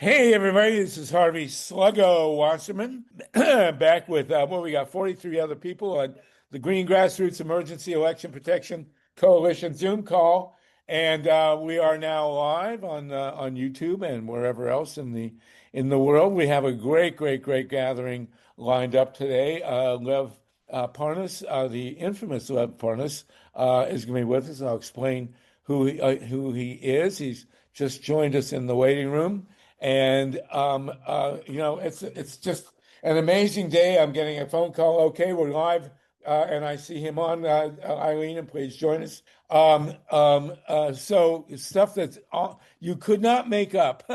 Hey everybody, this is Harvey Sluggo Wasserman back with we got 43 other people on the Green Grassroots Emergency Election Protection Coalition Zoom call, and we are now live on YouTube and wherever else in the world. We have a great gathering lined up today. Lev Parnas, the infamous Lev Parnas, is going to be with us. I'll explain who he is. He's just joined us in the waiting room. And it's just an amazing day. I'm getting a phone call. Okay, we're live, and I see him on. ILENE, and please join us. So stuff that's you could not make up.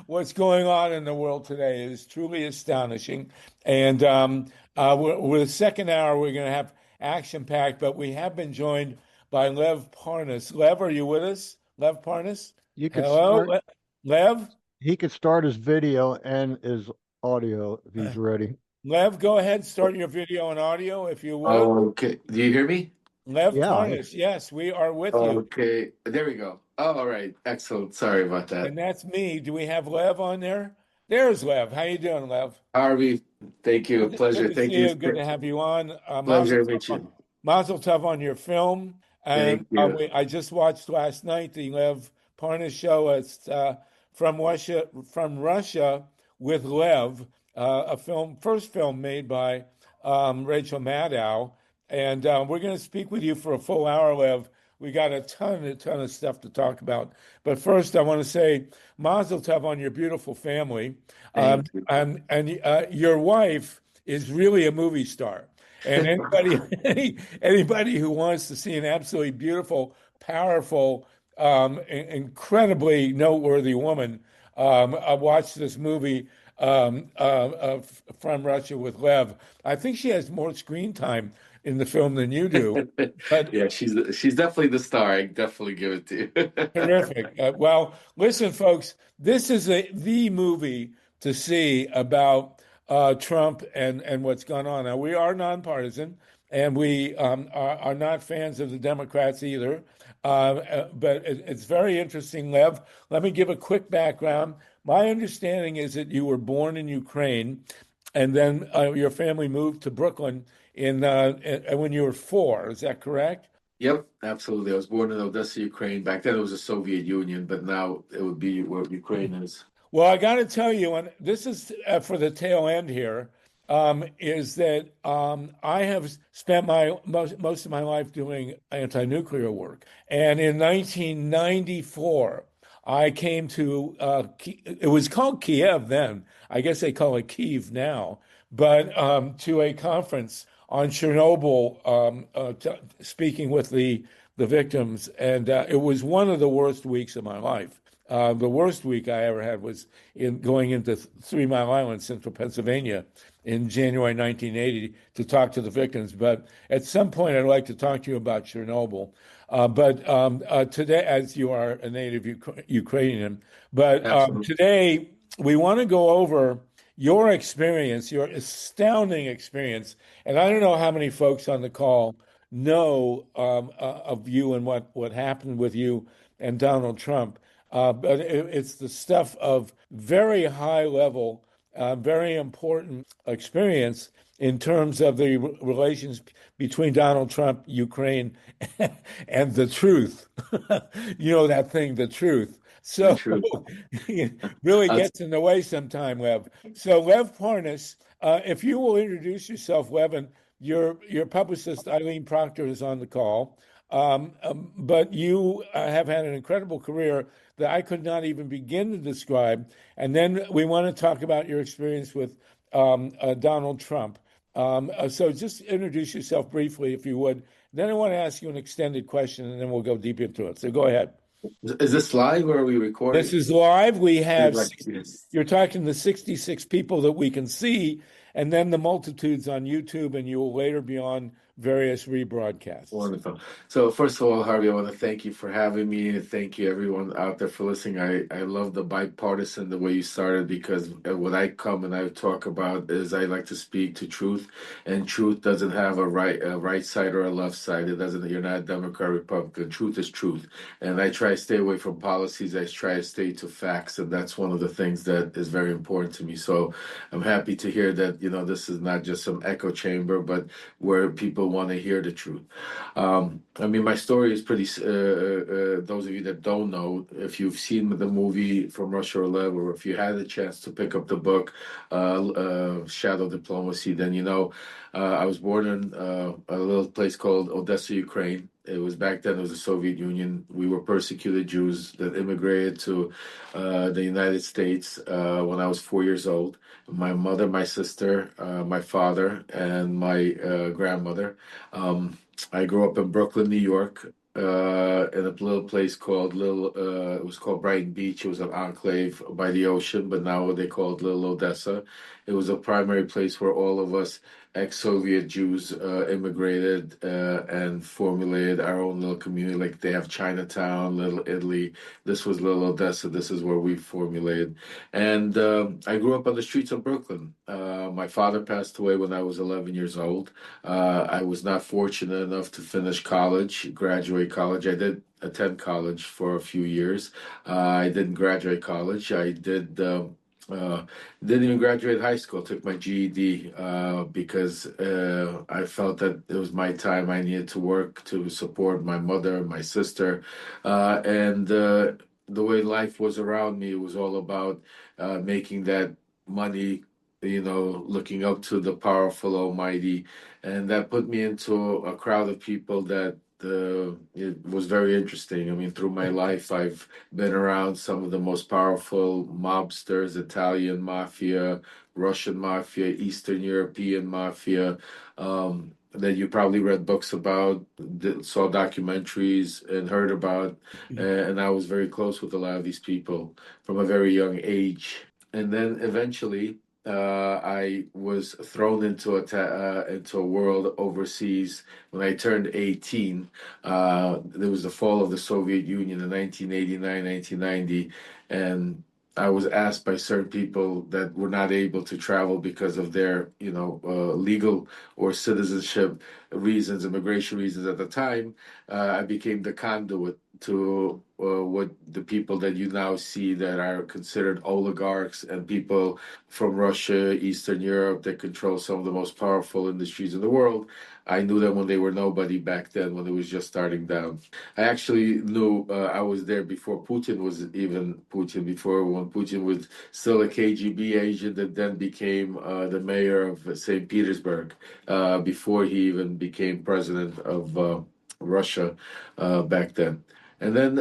What's going on in the world today is truly astonishing. And we're the second hour. We're going to have action packed, but we have been joined by Lev Parnas. Lev, are you with us? Lev Parnas. You could Hello, start. Lev. He could start his video and his audio if he's ready. Lev, go ahead, start your video and audio if you would. Okay. Do you hear me? Lev Yeah. Parnas, yes, we are with you. Okay. There we go. Oh, all right. Excellent. Sorry about that. And that's me. Do we have Lev on there? There's Lev. How you doing, Lev? Harvey, thank you. Pleasure. Good to Thank see you. Good to have you on. Pleasure to meet you. Mazel tov on your film. And Thank you. I just watched last night the Lev Parnas show. It's from Russia with Lev, first film made by Rachel Maddow. And we're going to speak with you for a full hour, Lev. We got a ton of stuff to talk about. But first, I want to say Mazel tov on your beautiful family. Thank you. And your wife is really a movie star. And anybody who wants to see an absolutely beautiful, powerful, incredibly noteworthy woman, I watched this movie from Russia with Lev. I think she has more screen time in the film than you do. But Yeah, she's definitely the star. I definitely give it to you. terrific. Well, listen, folks, this is the movie to see about Trump and what's gone on. Now, we are nonpartisan, and we are not fans of the Democrats either. But it's very interesting, Lev. Let me give a quick background. My understanding is that you were born in Ukraine, and then your family moved to Brooklyn when you were 4. Is that correct? Yep, absolutely. I was born in Odessa, Ukraine. Back then it was the Soviet Union, but now it would be where Ukraine is. Well, I got to tell you, and this is for the tail end here, is that I have spent most of my life doing anti-nuclear work. And in 1994, I came to, it was called Kiev then. I guess they call it Kyiv now. But to a conference on Chernobyl, speaking with the victims. And it was one of the worst weeks of my life. The worst week I ever had was going into 3 Mile Island, central Pennsylvania, in January 1980 to talk to the victims. But at some point, I'd like to talk to you about Chernobyl. But today, as you are a native Ukrainian, but today we want to go over your experience, your astounding experience. And I don't know how many folks on the call know of you and what happened with you and Donald Trump. But it's the stuff of very high level, very important experience in terms of the relations between Donald Trump, Ukraine, and the truth. You know that thing, the truth. So it really gets in the way sometime, Lev. So Lev Parnas, if you will introduce yourself, Lev, and your publicist, ILENE Proctor, is on the call. But you have had an incredible career that I could not even begin to describe. And then we want to talk about your experience with Donald Trump. So just introduce yourself briefly, if you would. Then I want to ask you an extended question, and then we'll go deep into it. So go ahead. Is this live or are we recording? This is live. We have, you're talking to 66 people that we can see, and then the multitudes on YouTube, and you will later be on various rebroadcasts. Wonderful. So first of all, Harvey, I want to thank you for having me, and thank you everyone out there for listening. I love the bipartisan, the way you started, because what I come and I talk about is I like to speak to truth, and truth doesn't have a right side or a left side. It doesn't. You're not a Democrat, Republican. Truth is truth, and I try to stay away from policies. I try to stay to facts, and that's one of the things that is very important to me. So I'm happy to hear that this is not just some echo chamber, but where people want to hear the truth. I mean, my story is pretty. Those of you that don't know, if you've seen the movie From Russia or LEV, or if you had a chance to pick up the book Shadow Diplomacy, then I was born in a little place called Odessa, Ukraine. It was back then. It was the Soviet Union. We were persecuted Jews that immigrated to the United States when I was 4 years old. My mother, my sister, my father, and my grandmother. I grew up in Brooklyn, New York, in a little place called it was called Brighton Beach. It was an enclave by the ocean, but now they call it Little Odessa. It was a primary place where all of us ex-Soviet Jews immigrated and formulated our own little community. Like they have Chinatown, Little Italy. This was Little Odessa. This is where we formulated. And I grew up on the streets of Brooklyn. My father passed away when I was 11 years old. I was not fortunate enough to finish college, graduate college. I did attend college for a few years. I didn't graduate college. I didn't even graduate high school. Took my GED because I felt that it was my time. I needed to work to support my mother, my sister, and the way life was around me, it was all about making that money, looking up to the powerful Almighty, and that put me into a crowd of people that it was very interesting. I mean, through my life, I've been around some of the most powerful mobsters, Italian mafia, Russian mafia, Eastern European mafia, that you probably read books about, saw documentaries, and heard about. And I was very close with a lot of these people from a very young age. And then eventually, I was thrown into a world overseas when I turned 18. There was the fall of the Soviet Union in 1989, 1990, and I was asked by certain people that were not able to travel because of their, legal or citizenship reasons, immigration reasons at the time. I became the conduit to what the people that you now see that are considered oligarchs and people from Russia, Eastern Europe, that control some of the most powerful industries in the world. I knew them when they were nobody back then, when it was just starting down. I actually knew I was there before Putin was even Putin, before when Putin was still a KGB agent that then became the mayor of St. Petersburg, before he even became president of Russia back then. And then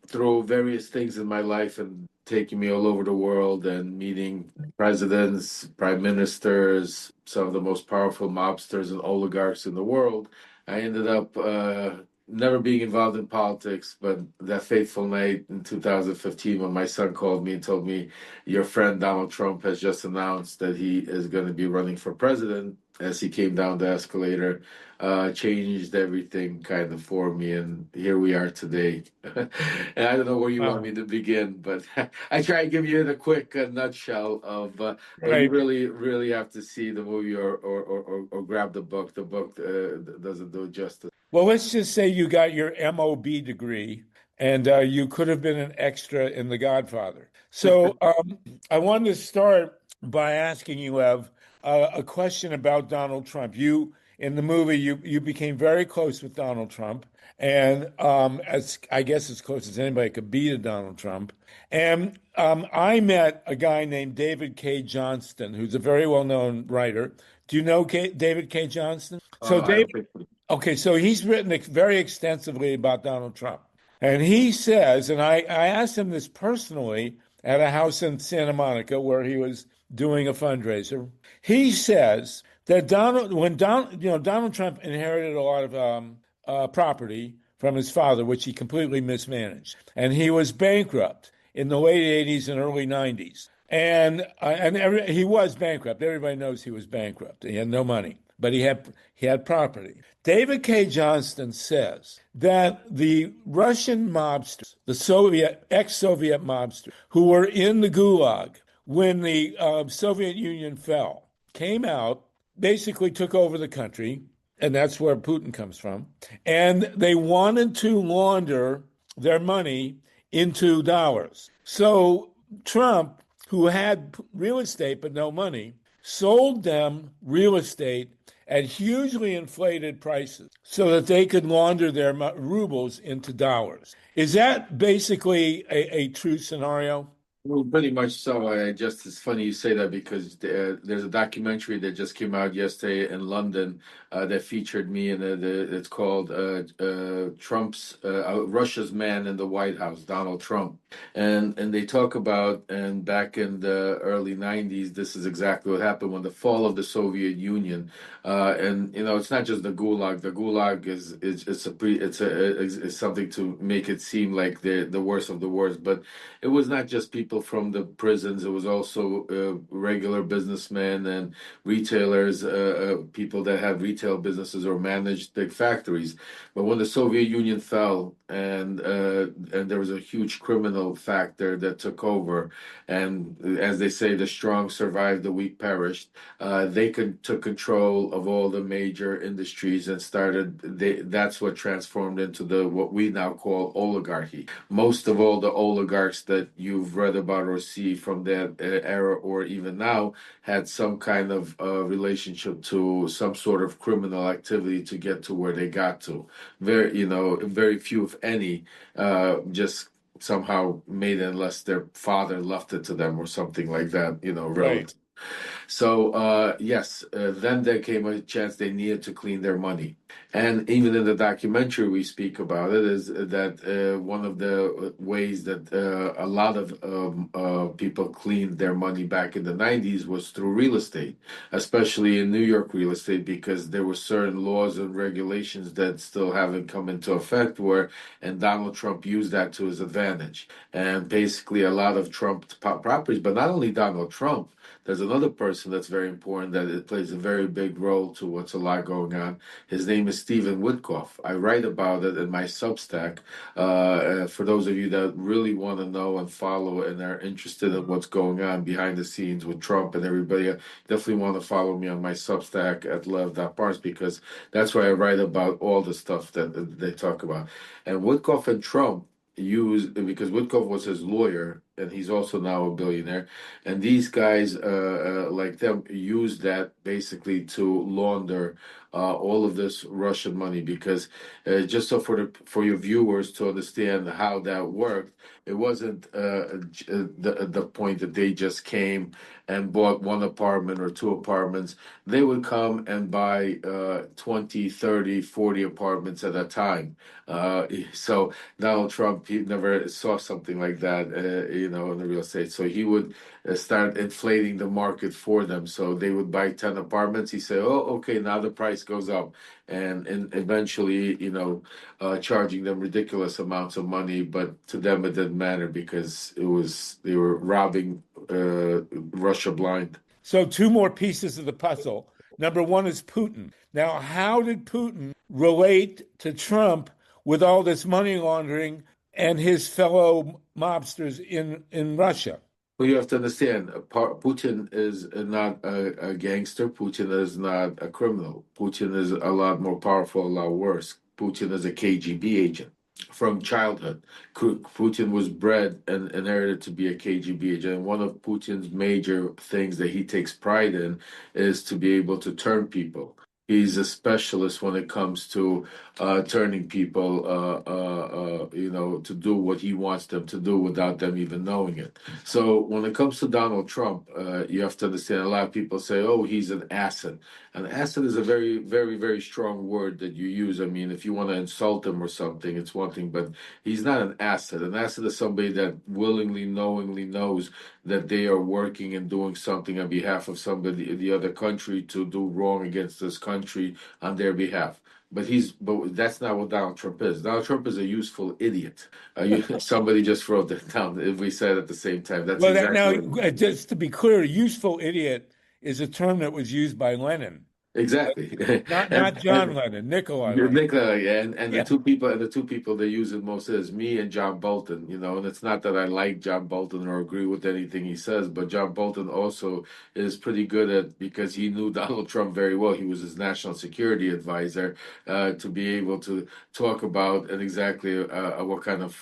through various things in my life and taking me all over the world and meeting presidents, prime ministers, some of the most powerful mobsters and oligarchs in the world, I ended up never being involved in politics. But that fateful night in 2015 when my son called me and told me, your friend Donald Trump has just announced that he is going to be running for president, as he came down the escalator, changed everything kind of for me, and here we are today. And I don't know where you want me to begin, but I try to give you in a quick nutshell of. But you really, really have to see the movie or grab the book. The book doesn't do it justice. Well, let's just say you got your MOB degree, and you could have been an extra in The Godfather. So I wanted to start by asking you, Lev, a question about Donald Trump. In the movie, you became very close with Donald Trump, and as I guess as close as anybody could be to Donald Trump. And I met a guy named David K. Johnston, who's a very well-known writer. Do you know David K. Johnston? So okay, so he's written very extensively about Donald Trump. And he says, and I asked him this personally at a house in Santa Monica where he was doing a fundraiser. He says that Donald Trump inherited a lot of property from his father, which he completely mismanaged. And he was bankrupt in the late 80s and early 90s. And he was bankrupt. Everybody knows he was bankrupt. He had no money. but he had property. David K. Johnston says that the Russian mobsters, the ex-Soviet mobsters who were in the Gulag when the Soviet Union fell, came out, basically took over the country, and that's where Putin comes from, and they wanted to launder their money into dollars. So Trump, who had real estate but no money, sold them real estate at hugely inflated prices so that they could launder their rubles into dollars. Is that basically a true scenario? Well, pretty much so. It's funny you say that because there's a documentary that just came out yesterday in London that featured me, and it's called Trump's Russia's Man in the White House, Donald Trump, and they talk about, and back in the early '90s, this is exactly what happened when the fall of the Soviet Union, and it's not just the Gulag. The Gulag is something to make it seem like the worst of the worst, but it was not just people from the prisons. It was also regular businessmen and retailers, people that have retail businesses or managed big factories. But when the Soviet Union fell, and there was a huge criminal factor that took over, and as they say, the strong survived, the weak perished. They took control of all the major industries and that's what transformed into what we now call oligarchy. Most of all the oligarchs that you've read about or see from that era or even now had some kind of relationship to some sort of criminal activity to get to where they got to. Very few, if any, just somehow made it unless their father left it to them or something like that, relative. Right. So, yes, then there came a chance they needed to clean their money. And even in the documentary, we speak about it, is that one of the ways that a lot of people cleaned their money back in the 90s was through real estate, especially in New York real estate, because there were certain laws and regulations that still haven't come into effect and Donald Trump used that to his advantage. And basically a lot of Trump properties, but not only Donald Trump, there's another person that's very important that it plays a very big role to what's a lot going on. His name is Stephen Woodcock. I write about it in my Substack. For those of you that really want to know and follow and are interested in what's going on behind the scenes with Trump and everybody, definitely want to follow me on my Substack at LEV.PARNAS, because that's where I write about all the stuff that they talk about. And Woodcock and Trump because Woodcock was his lawyer, and he's also now a billionaire. And these guys, like them, use that basically to launder all of this Russian money. Because just so for your viewers to understand how that worked, it wasn't the point that they just came and bought one apartment or two apartments. They would come and buy 20, 30, 40 apartments at a time. So Donald Trump, he never saw something like that, in the real estate. So he would start inflating the market for them. So they would buy 10 apartments. He said, oh, okay, now the price goes up. And eventually, charging them ridiculous amounts of money. But to them, it didn't matter because they were robbing Russia blind. So two more pieces of the puzzle. Number one is Putin. Now, how did Putin relate to Trump with all this money laundering and his fellow mobsters in Russia? Well, you have to understand, Putin is not a gangster. Putin is not a criminal. Putin is a lot more powerful, a lot worse. Putin is a KGB agent from childhood. Putin was bred and inherited to be a KGB agent. And one of Putin's major things that he takes pride in is to be able to turn people. He's a specialist when it comes to turning people, to do what he wants them to do without them even knowing it. So when it comes to Donald Trump, you have to understand, a lot of people say, oh, he's an asset. An asset is a very, very, very strong word that you use. I mean, if you want to insult him or something, it's one thing, but he's not an asset. An asset is somebody that willingly, knowingly knows that they are working and doing something on behalf of somebody in the other country to do wrong against this country on their behalf. But that's not what Donald Trump is. Donald Trump is a useful idiot. Somebody just wrote that down. If we said it at the same time, that's exactly. Now, just to be clear, useful idiot is a term that was used by Lenin. Exactly. Not John Lennon, Nikolai Lennon. Nicola, yeah, and Yeah. the two people they use it most is me and John Bolton, and it's not that I like John Bolton or agree with anything he says, but John Bolton also is pretty good at because he knew Donald Trump very well. He was his national security advisor, to be able to talk about and exactly what kind of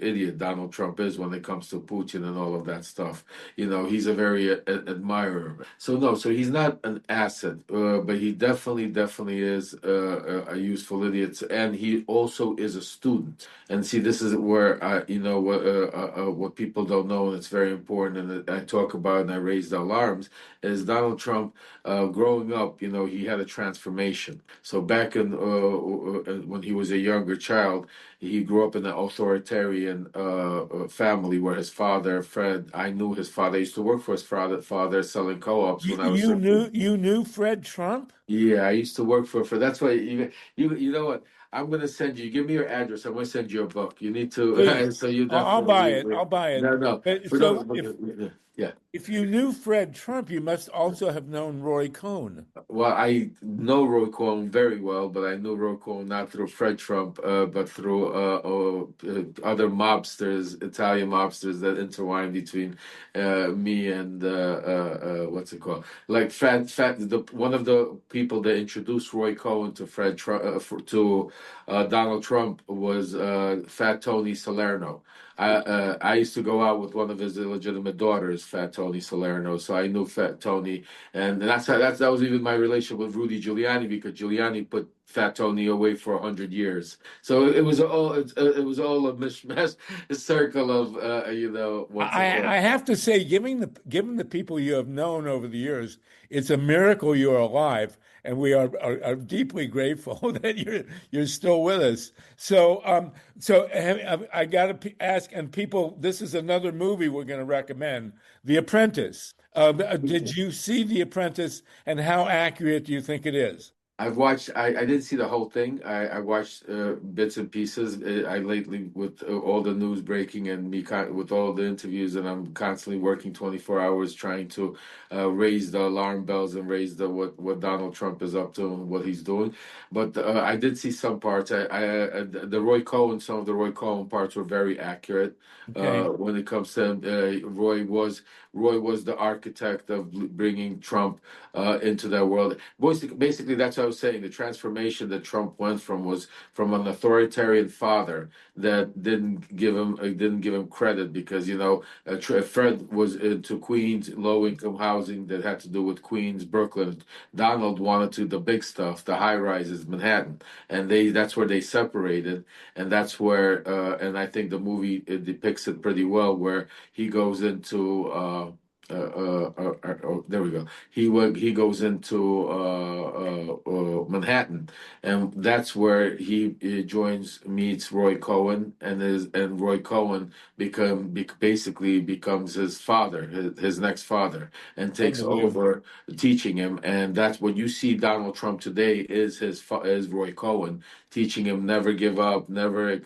idiot Donald Trump is when it comes to Putin and all of that stuff. He's a very admirer. So no, so he's not an asset, but he definitely is a useful idiot, and he also is a student. And see, this is where what people don't know, and it's very important, and I talk about and I raise the alarms. Is Donald Trump growing up? He had a transformation. So back in when he was a younger child, he grew up in an authoritarian family where his father, Fred, I knew his father. I used to work for his father selling co-ops when I was 13. You knew Fred Trump? Yeah, I used to work for that's why you know what? I'm gonna send you. Give me your address. I'm gonna send you a book. You need to Please. so you I'll buy definitely it. I'll buy it. no But for so those yeah. if you knew Fred Trump, you must also have known Roy Cohn. Well, I know Roy Cohn very well, but I knew Roy Cohn not through Fred Trump, but through other mobsters, Italian mobsters that intertwine between me and what's it called? Like one of the people that introduced Roy Cohn to Fred Trump to Donald Trump was Fat Tony Salerno. I used to go out with one of his illegitimate daughters, Fat Tony Salerno, so I knew Fat Tony, and that was even my relationship with Rudy Giuliani because Giuliani put Fat Tony away for 100 years. So it was all a mishmash, a circle of what's it called? I have to say, given the people you have known over the years, it's a miracle you're alive, and we are deeply grateful that you're still with us. I got to ask, and people, this is another movie we're going to recommend, The Apprentice. Did you see The Apprentice, and how accurate do you think it is? I've watched. I didn't see the whole thing. I watched bits and pieces. I lately with all the news breaking and with all the interviews, and I'm constantly working 24 hours trying to raise the alarm bells and raise the what Donald Trump is up to and what he's doing. But I did see some parts. The Roy Cohn, some of the Roy Cohn parts were very accurate. Okay. When it comes to Roy was the architect of bringing Trump into that world. Basically, that's what I was saying. The transformation that Trump went from was from an authoritarian father that didn't give him credit because Fred was into Queens low income housing that had to do with Queens, Brooklyn. Donald wanted to the big stuff, the high rises, Manhattan, and that's where they separated, and that's where and I think the movie it depicts it pretty well where he goes into. There we go. He goes into Manhattan, and that's where he meets Roy Cohn, and Roy Cohn basically becomes his father, his next father, and takes Unbelievable. over teaching him. And that's what you see Donald Trump today is Roy Cohn teaching him never give up, never And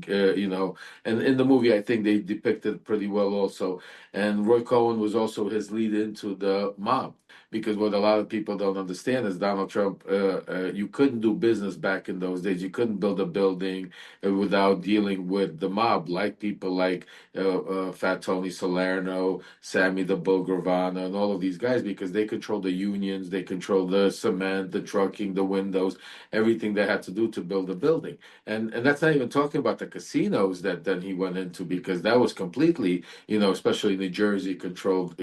in the movie, I think they depicted pretty well also. And Roy Cohn was also his lead into the mob. Because what a lot of people don't understand is Donald Trump, you couldn't do business back in those days. You couldn't build a building without dealing with the mob, like people like Fat Tony Salerno, Sammy the Bull Gravana, and all of these guys, because they control the unions, they control the cement, the trucking, the windows, everything they had to do to build a building. And that's not even talking about the casinos that then he went into, because that was completely, especially New Jersey controlled,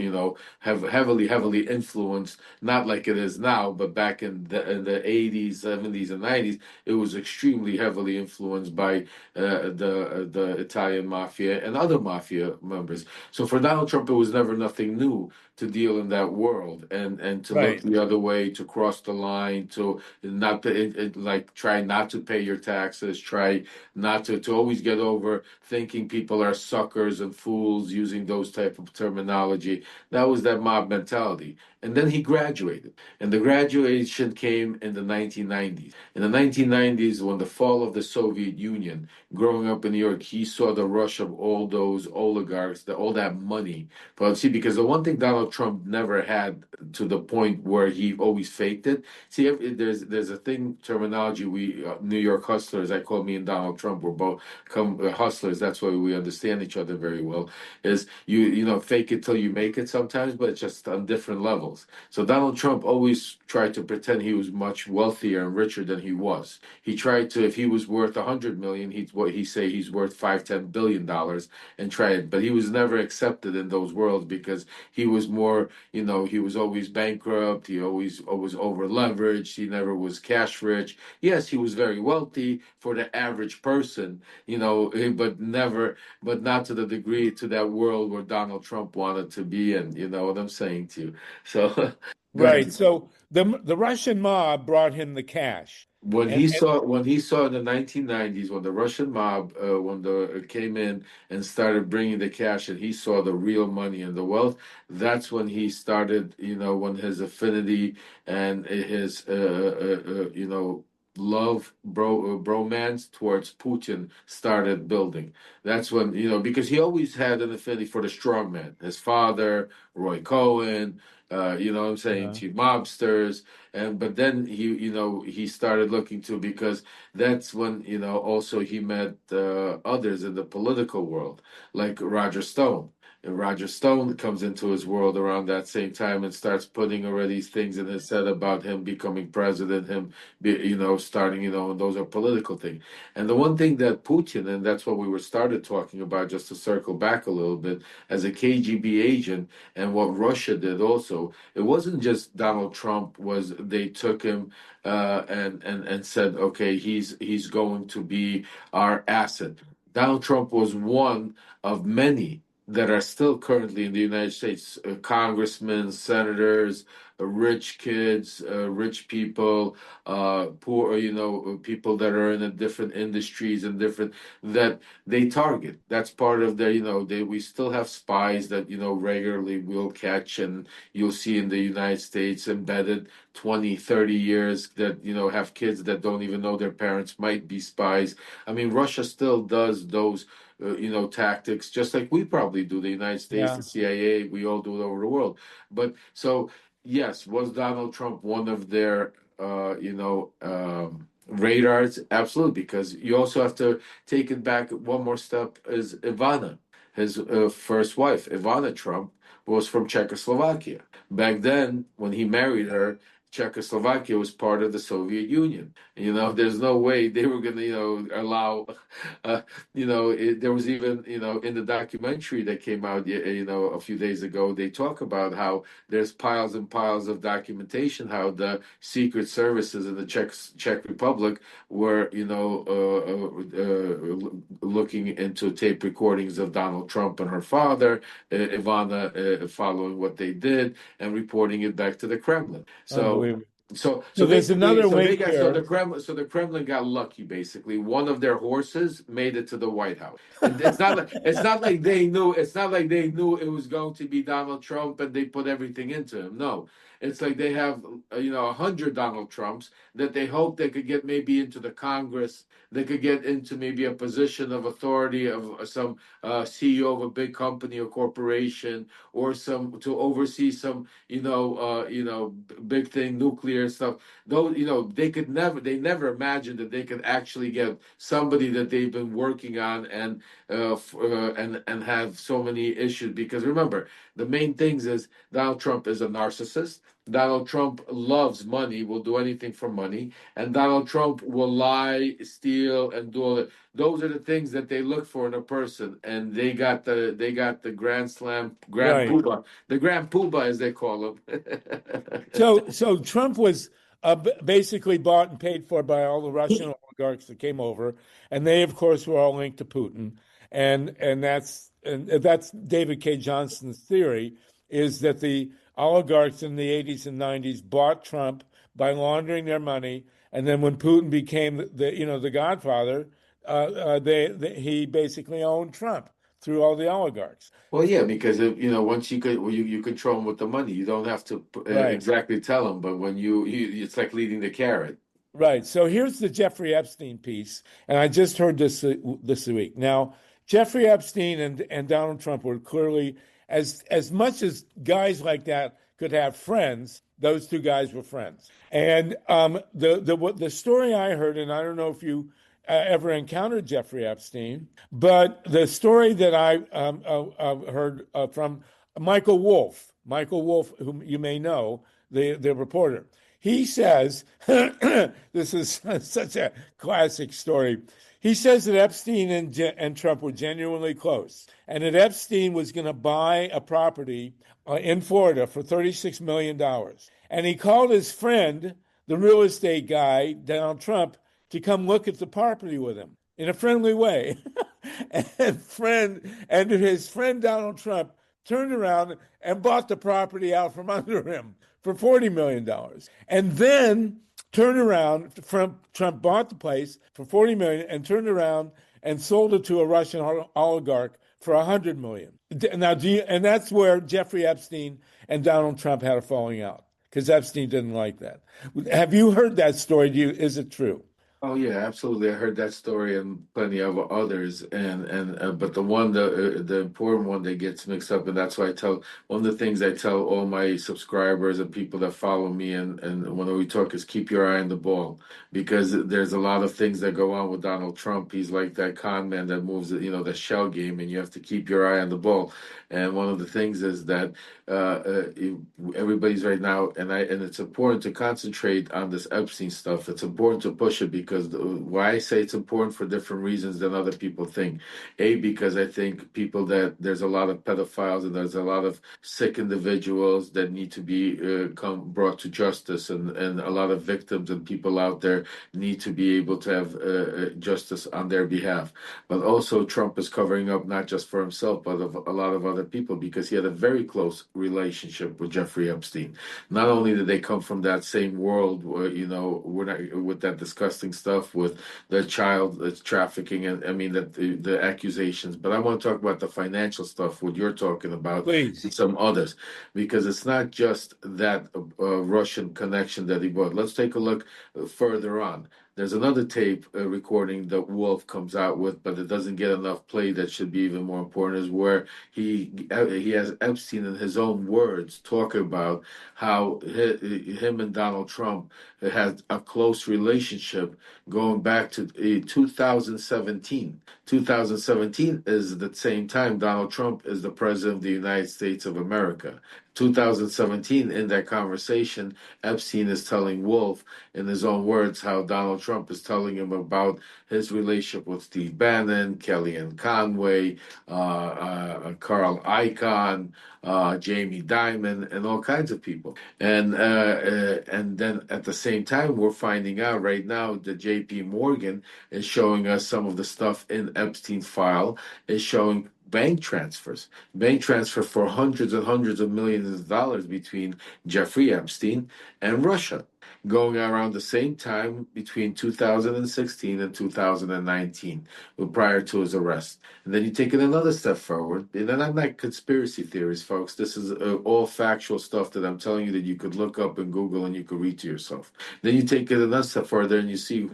have heavily influenced, not like it is now, but back in the 80s, 70s, and 90s, it was extremely heavily influenced by the Italian mafia and other mafia members. So for Donald Trump, it was never nothing new to deal in that world and to look Right. the other way, to cross the line, to not like trying not to pay your taxes, try not to always get over thinking people are suckers and fools using those type of terminology. That was that mob mentality. And then he graduated. And the graduation came in the 1990s. In the 1990s, when the fall of the Soviet Union, growing up in New York, he saw the rush of all those oligarchs, all that money. But see, because the one thing Donald Trump never had to the point where he always faked it. See, there's a thing, terminology, we New York hustlers, I call me and Donald Trump, we're both hustlers. That's why we understand each other very well. Is you know, fake it till you make it sometimes, but it's just on different levels. So Donald Trump always tried to pretend he was much wealthier and richer than he was. He tried to, if he was worth 100 million, he say he's worth $5-10 billion and try it, but he was never accepted in those worlds because he was more, you know, he was always bankrupt. He always over leveraged. He never was cash rich. Yes, he was very wealthy for the average person, you know, but not to the degree, to that world where Donald Trump wanted to be in. You know what I'm saying to you? So, go Right. ahead. So the Russian mob brought him the cash. And When he saw in the 1990s, when the Russian mob when the came in and started bringing the cash, and he saw the real money and the wealth, that's when he started, you know, when his affinity and his you know, bromance towards Putin started building. That's when, you know, because he always had an affinity for the strong man, his father, Roy Cohen, you know what I'm saying, uh, to mobsters. And but then he, you know, he started looking to, because that's when, you know, also he met others in the political world, like Roger Stone. And Roger Stone comes into his world around that same time and starts putting already things in his head about him becoming president, you know, starting, you know, and those are political things. And the one thing that Putin, and that's what we were started talking about, just to circle back a little bit, as a KGB agent, and what Russia did also, it wasn't just Donald Trump was, they took him and said, okay, he's going to be our asset. Donald Trump was one of many that are still currently in the United States, congressmen, senators, rich kids, rich people, poor, you know, people that are in a different industries and different, that they target. That's part of their, you know, we still have spies that, you know, regularly will catch, and you'll see in the United States embedded 20, 30 years, that, you know, have kids that don't even know their parents might be spies. I mean, Russia still does those you know, tactics, just like we probably do. The United States, yeah. the CIA, we all do it over the world. But so, yes, was Donald Trump one of their, you know, radars? Absolutely, because you also have to take it back one more step. Is Ivana, his first wife, Ivana Trump, was from Czechoslovakia. Back then, when he married her, Czechoslovakia was part of the Soviet Union. You know, there's no way they were going to, you know, allow you know, there was even, you know, in the documentary that came out, you know, a few days ago, they talk about how there's piles and piles of documentation, how the secret services in the Czech Republic were, you know, looking into tape recordings of Donald Trump and her father, Ivana, following what they did and reporting it back to the Kremlin. Unbelievable. So So there's basically, another link here. The Kremlin got lucky. Basically, one of their horses made it to the White House. It's not like they knew. It's not like they knew it was going to be Donald Trump and they put everything into him. No, it's like they have, you know, 100 Donald Trumps that they hope they could get maybe into the Congress. They could get into maybe a position of authority of some CEO of a big company or corporation, or some to oversee some, you know, big thing, nuclear stuff. Though, you know, they never imagined that they could actually get somebody that they've been working on and and have so many issues. Because remember, the main things is Donald Trump is a narcissist. Donald Trump loves money, will do anything for money, and Donald Trump will lie, steal, and do all that. Those are the things that they look for in a person, and they got the grand slam, grand Right. poobah, the grand poobah as they call him. So Trump was basically bought and paid for by all the Russian oligarchs that came over, and they, of course, were all linked to Putin. And that's David K. Johnson's theory, is that the oligarchs in the 80s and 90s bought Trump by laundering their money And then when Putin became the Godfather, he basically owned Trump through all the oligarchs. Well, yeah, because once you control them with the money, you don't have to Right. exactly tell them, but when it's like leading the carrot. Right. So here's the Jeffrey Epstein piece, and I just heard this week. Now, Jeffrey Epstein and Donald Trump were clearly, as much as guys like that could have friends, those two guys were friends. And the story I heard, and I don't know if you ever encountered Jeffrey Epstein, but the story that I heard from Michael Wolff, whom you may know, the reporter. He says, this is such a classic story. He says that Epstein and Trump were genuinely close, and that Epstein was going to buy a property in Florida for $36 million. And he called his friend, the real estate guy, Donald Trump, to come look at the property with him in a friendly way. and his friend Donald Trump turned around and bought the property out from under him for $40 million. And then turned around, Trump bought the place for $40 million and turned around and sold it to a Russian oligarch for $100 million. Now, and that's where Jeffrey Epstein and Donald Trump had a falling out, because Epstein didn't like that. Have you heard that story? Is it true? Oh yeah, absolutely. I heard that story and plenty of others, and but the important one that gets mixed up, and that's why one of the things I tell all my subscribers and people that follow me, and when we talk is keep your eye on the ball, because there's a lot of things that go on with Donald Trump. He's like that con man that moves, the shell game, and you have to keep your eye on the ball. And one of the things is that everybody's right now, and it's important to concentrate on this Epstein stuff. It's important to push it because why I say it's important for different reasons than other people think. Because I think there's a lot of pedophiles and there's a lot of sick individuals that need to be brought to justice, and a lot of victims and people out there need to be able to have justice on their behalf. But also Trump is covering up not just for himself, but of a lot of other people, because he had a very close relationship with Jeffrey Epstein. Not only did they come from that same world, we're not with that disgusting stuff with the child trafficking, and I mean that the accusations, but I want to talk about the financial stuff, what you're talking about, Please. and some others, because it's not just that Russian connection that he bought. Let's take a look further on. There's another tape recording that Wolf comes out with, but it doesn't get enough play. That should be even more important. Is where he has Epstein in his own words talking about how him and Donald Trump had a close relationship going back to 2017. 2017 is the same time Donald Trump is the president of the United States of America. 2017, in that conversation, Epstein is telling Wolf in his own words how Donald Trump is telling him about his relationship with Steve Bannon, Kellyanne Conway, Carl Icahn, Jamie Dimon, and all kinds of people. And then at the same time, we're finding out right now that J.P. Morgan is showing us some of the stuff in Epstein's file, is showing bank transfers for hundreds and hundreds of millions of dollars between Jeffrey Epstein and Russia, going around the same time between 2016 and 2019, prior to his arrest. And then you take it another step forward, and then I'm not conspiracy theories, folks. This is all factual stuff that I'm telling you that you could look up in Google and you could read to yourself. Then you take it another step further and you see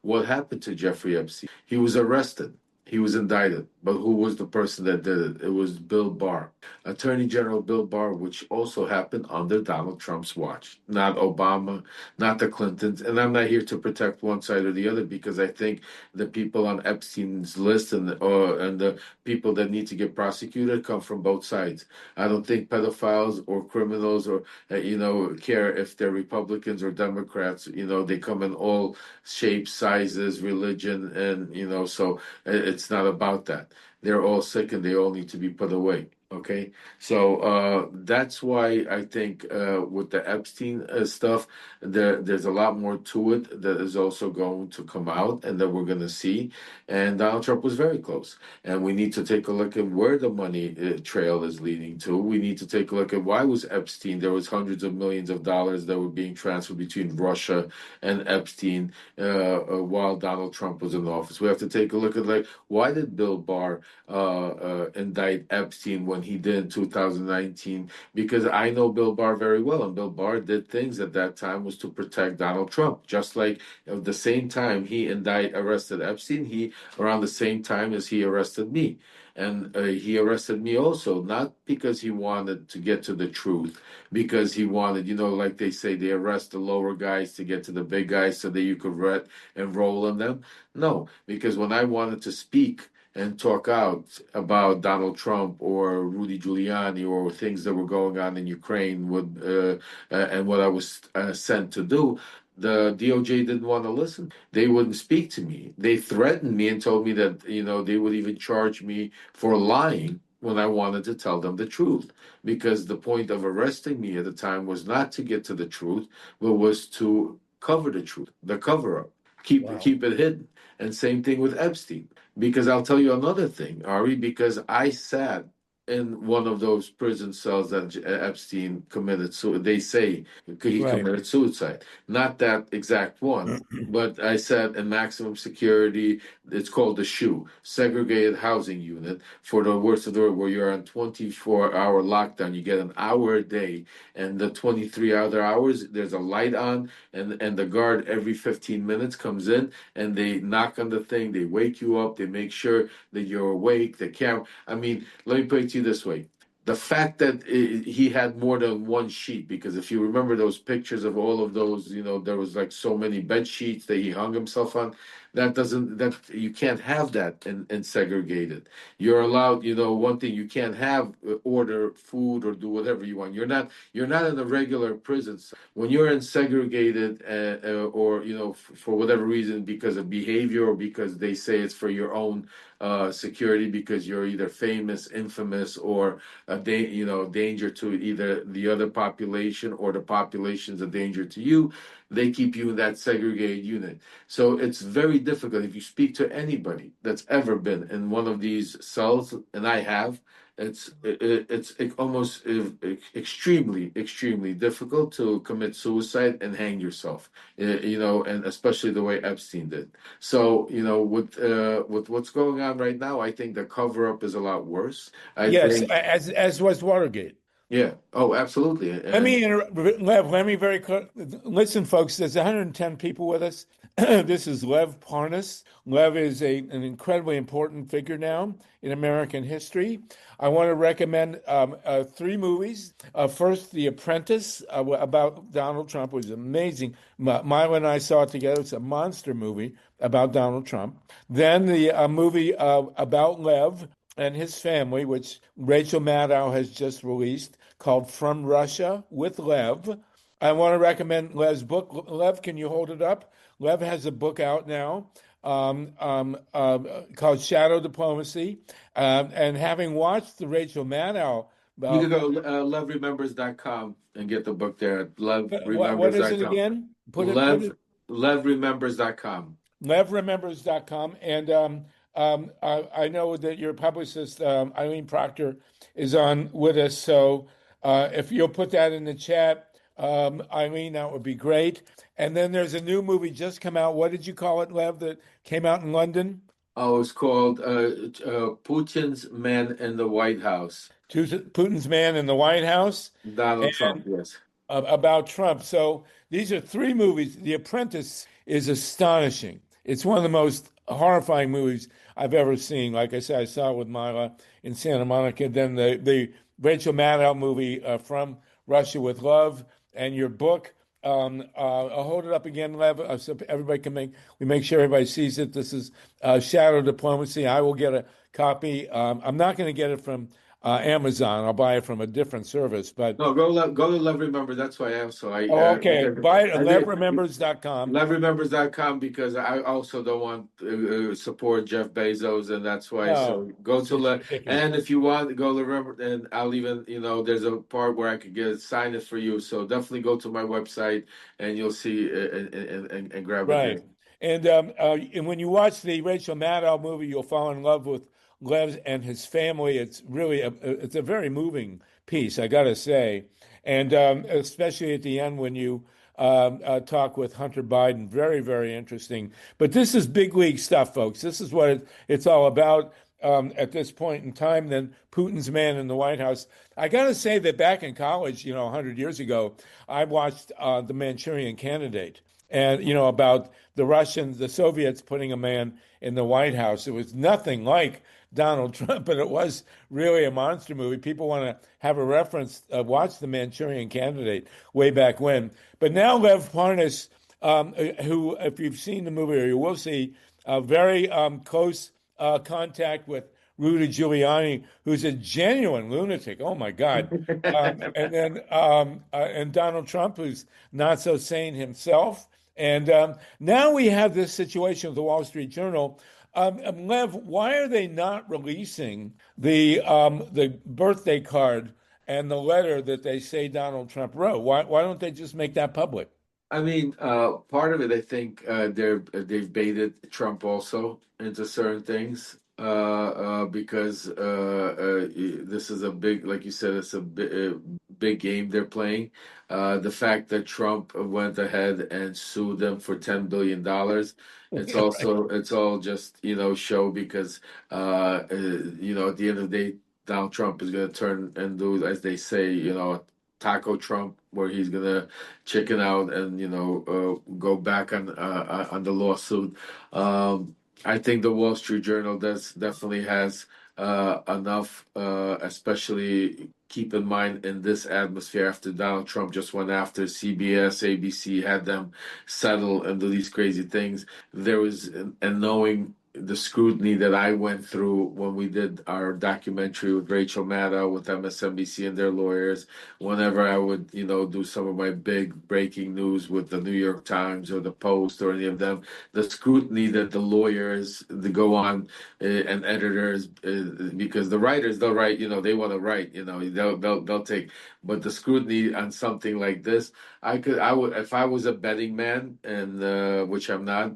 what happened to Jeffrey Epstein. He was arrested. He was indicted, but who was the person that did it? It was Bill Barr, Attorney General Bill Barr, which also happened under Donald Trump's watch, not Obama, not the Clintons. And I'm not here to protect one side or the other, because I think the people on Epstein's list and the people that need to get prosecuted come from both sides. I don't think pedophiles or criminals or care if they're Republicans or Democrats. They come in all shapes, sizes, religion, and so it's not about that. They're all sick and they all need to be put away. Okay, so that's why I think with the Epstein stuff, there's a lot more to it that is also going to come out and that we're going to see. And Donald Trump was very close. And we need to take a look at where the money trail is leading to. We need to take a look at why was Epstein. There was hundreds of millions of dollars that were being transferred between Russia and Epstein while Donald Trump was in office. We have to take a look at like why did Bill Barr indict Epstein when he did in 2019, because I know Bill Barr very well, and Bill Barr did things at that time was to protect Donald Trump. Just like at the same time he arrested Epstein, he around the same time as he arrested me. And he arrested me also, not because he wanted to get to the truth, because he wanted, like they say, they arrest the lower guys to get to the big guys so that you could enroll in them. No, because when I wanted to speak and talk out about Donald Trump or Rudy Giuliani or things that were going on in Ukraine and what I was sent to do, the DOJ didn't want to listen. They wouldn't speak to me. They threatened me and told me that, they would even charge me for lying when I wanted to tell them the truth. Because the point of arresting me at the time was not to get to the truth, but was to cover the truth, the cover up, keep it hidden. And same thing with Epstein. Because I'll tell you another thing, Ari, because I sat in one of those prison cells that Epstein committed. So they say he committed suicide. Not that exact one, but I sat in maximum security. It's called the SHU, segregated housing unit, for the worst of the world, where you're on 24-hour lockdown. You get an hour a day, and the 23 other hours, there's a light on, and the guard every 15 minutes comes in, and they knock on the thing, they wake you up, they make sure that you're awake, the camera. I mean, let me put it to you this way. The fact that he had more than one sheet, because if you remember those pictures of all of those, there was like so many bed sheets that he hung himself on. That you can't have that in segregated. You're allowed, one thing, you can't have order food or do whatever you want. You're not in a regular prison. When you're in segregated or for whatever reason, because of behavior or because they say it's for your own security, because you're either famous, infamous, or danger to either the other population or the population's a danger to you, they keep you in that segregated unit. So it's very difficult if you speak to anybody that's ever been in one of these cells, and I have. It's almost extremely difficult to commit suicide and hang yourself, and especially the way Epstein did. So, with what's going on right now, I think the cover up is a lot worse. Yes, as was Watergate. Yeah. Oh, absolutely. Let me Lev, let me very quick. Listen, folks, there's 110 people with us. This is Lev Parnas. Lev is an incredibly important figure now in American history. I want to recommend 3 movies. First, The Apprentice about Donald Trump was amazing. Myla and I saw it together. It's a monster movie about Donald Trump. Then the movie about Lev and his family, which Rachel Maddow has just released, called From Russia with Lev. I want to recommend Lev's book. Lev, can you hold it up? Lev has a book out now called Shadow Diplomacy. And having watched the Rachel Maddow, you can go levremembers.com and get the book there. Levremembers.com. What is it again? Levremembers.com. Levremembers.com. And I know that your publicist, ILENE Proctor, is on with us. So if you'll put that in the chat, ILENE, that would be great. And then there's a new movie just come out. What did you call it, Lev, that came out in London? Oh, it's called Putin's Man in the White House. Putin's Man in the White House? Donald Trump, yes. About Trump. So these are 3 movies. The Apprentice is astonishing. It's one of the most horrifying movies I've ever seen. Like I said, I saw it with Myla in Santa Monica. Then the Rachel Maddow movie, From Russia with Love, and your book. I'll hold it up again, Lev, so everybody we make sure everybody sees it. This is Shadow Diplomacy. I will get a copy. I'm not going to get it from Amazon. I'll buy it from a different service, but No, go to Love Remember. That's who I am. So oh, okay. because Buy it at I did levremembers.com. loveremembers.com because I also don't want support Jeff Bezos, and that's why. No, So go it's to just Le ridiculous. and if you want, go to Remember, and I'll even there's a part where I could sign it for you. So definitely go to my website and you'll see and grab it Right. there. And when you watch the Rachel Maddow movie, you'll fall in love with Lev and his family. It's really it's a very moving piece, I gotta say. And especially at the end when you talk with Hunter Biden, very, very interesting. But this is big league stuff, folks. This is what it's all about at this point in time. Then Putin's man in the White House. I gotta say that back in college, 100 years ago, I watched The Manchurian Candidate and about the Soviets putting a man in the White House. It was nothing like Donald Trump, but it was really a monster movie. People want to have a reference, watch The Manchurian Candidate way back when. But now Lev Parnas, who, if you've seen the movie or you will see, very close contact with Rudy Giuliani, who's a genuine lunatic. Oh my God! And then and Donald Trump, who's not so sane himself. And now we have this situation with the Wall Street Journal. Lev, why are they not releasing the birthday card and the letter that they say Donald Trump wrote? Why don't they just make that public? I mean, part of it, I think they've baited Trump also into certain things because this is a big, like you said, it's a big game they're playing. The fact that Trump went ahead and sued them for $10 billion, Right. it's all just show because at the end of the day, Donald Trump is going to turn and do as they say, Taco Trump, where he's gonna chicken out and go back on the lawsuit. I think the Wall Street Journal does definitely has enough, especially keep in mind in this atmosphere after Donald Trump just went after CBS, ABC, had them settle and do these crazy things. There was and knowing the scrutiny that I went through when we did our documentary with Rachel Maddow with MSNBC and their lawyers, whenever I would, do some of my big breaking news with the New York Times or the Post or any of them, the scrutiny that the lawyers they go on and editors, because the writers they'll write, they want to write, they'll take, but the scrutiny on something like this, I would, if I was a betting man, and which I'm not,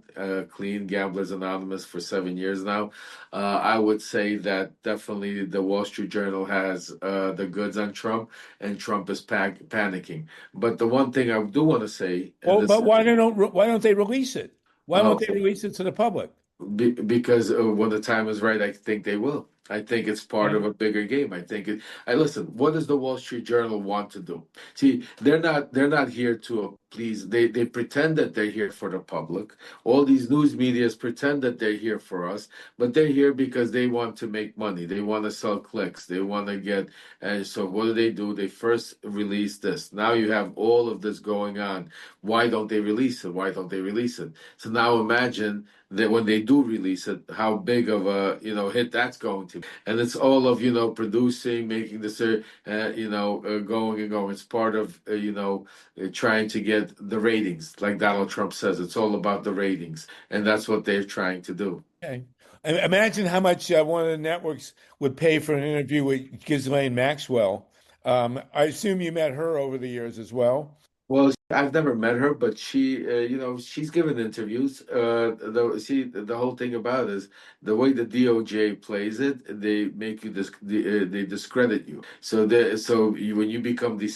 clean Gamblers Anonymous for 7 years now, I would say that definitely the Wall Street Journal has the goods on Trump, and Trump is panicking. But the one thing I do want to say, and Well, this but is why don't they release it? Why uh, don't they release it to the public? because when the time is right, I think they will. I think it's part of Okay. a bigger game. I think it. I listen. What does the Wall Street Journal want to do? See, they're not here to please. They pretend that they're here for the public. All these news medias pretend that they're here for us, but they're here because they want to make money. They want to sell clicks. They want to get. And so what do? They first release this. Now you have all of this going on. Why don't they release it? Why don't they release it? So now imagine that when they do release it, how big of a hit that's going to be. And it's all of producing, making the going and going. It's part of trying to get the ratings, like Donald Trump says. It's all about the ratings, and that's what they're trying to do. Okay. Imagine how much one of the networks would pay for an interview with Ghislaine Maxwell. I assume you met her over the years as well. Well, I've never met her, but she's given interviews. The whole thing about it is the way the DOJ plays it, they make you they discredit you. When you become and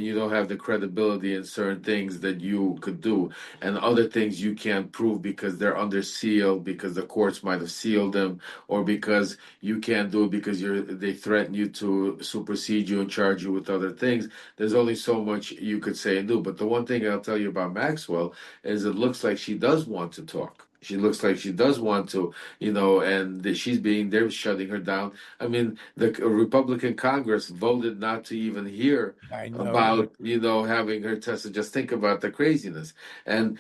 you don't have the credibility in certain things that you could do, and other things you can't prove because they're under seal, because the courts might have sealed them, or because you can't do it because they threaten you to supersede you and charge you with other things. There's only so much you could say and do. But the one thing I'll tell you about Maxwell is it looks like she does want to talk. she looks like she does want to, and they're shutting her down. I mean, the Republican Congress voted not to even hear I know. about, having her tested. Just think about the craziness. And,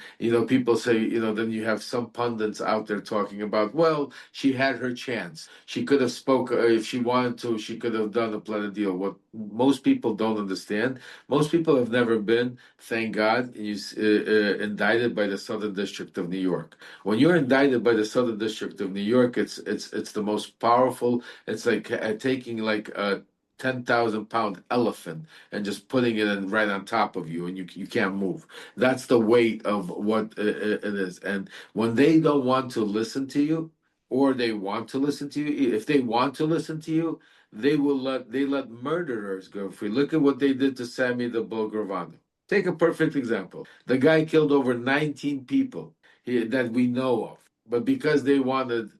people say, then you have some pundits out there talking about, well, she had her chance. She could have spoke if she wanted to, she could have done a planned deal. What most people don't understand, most people have never been, thank God, indicted by the Southern District of New York. When you're indicted by the Southern District of New York, it's the most powerful. It's like taking like a 10,000-pound elephant and just putting it right on top of you, and you can't move. That's the weight of what it is. And when they don't want to listen to you, or they want to listen to you, if they want to listen to you, they let murderers go free. Look at what they did to Sammy the Bull Gravano. Take a perfect example. The guy killed over 19 people that we know of. But because they wanted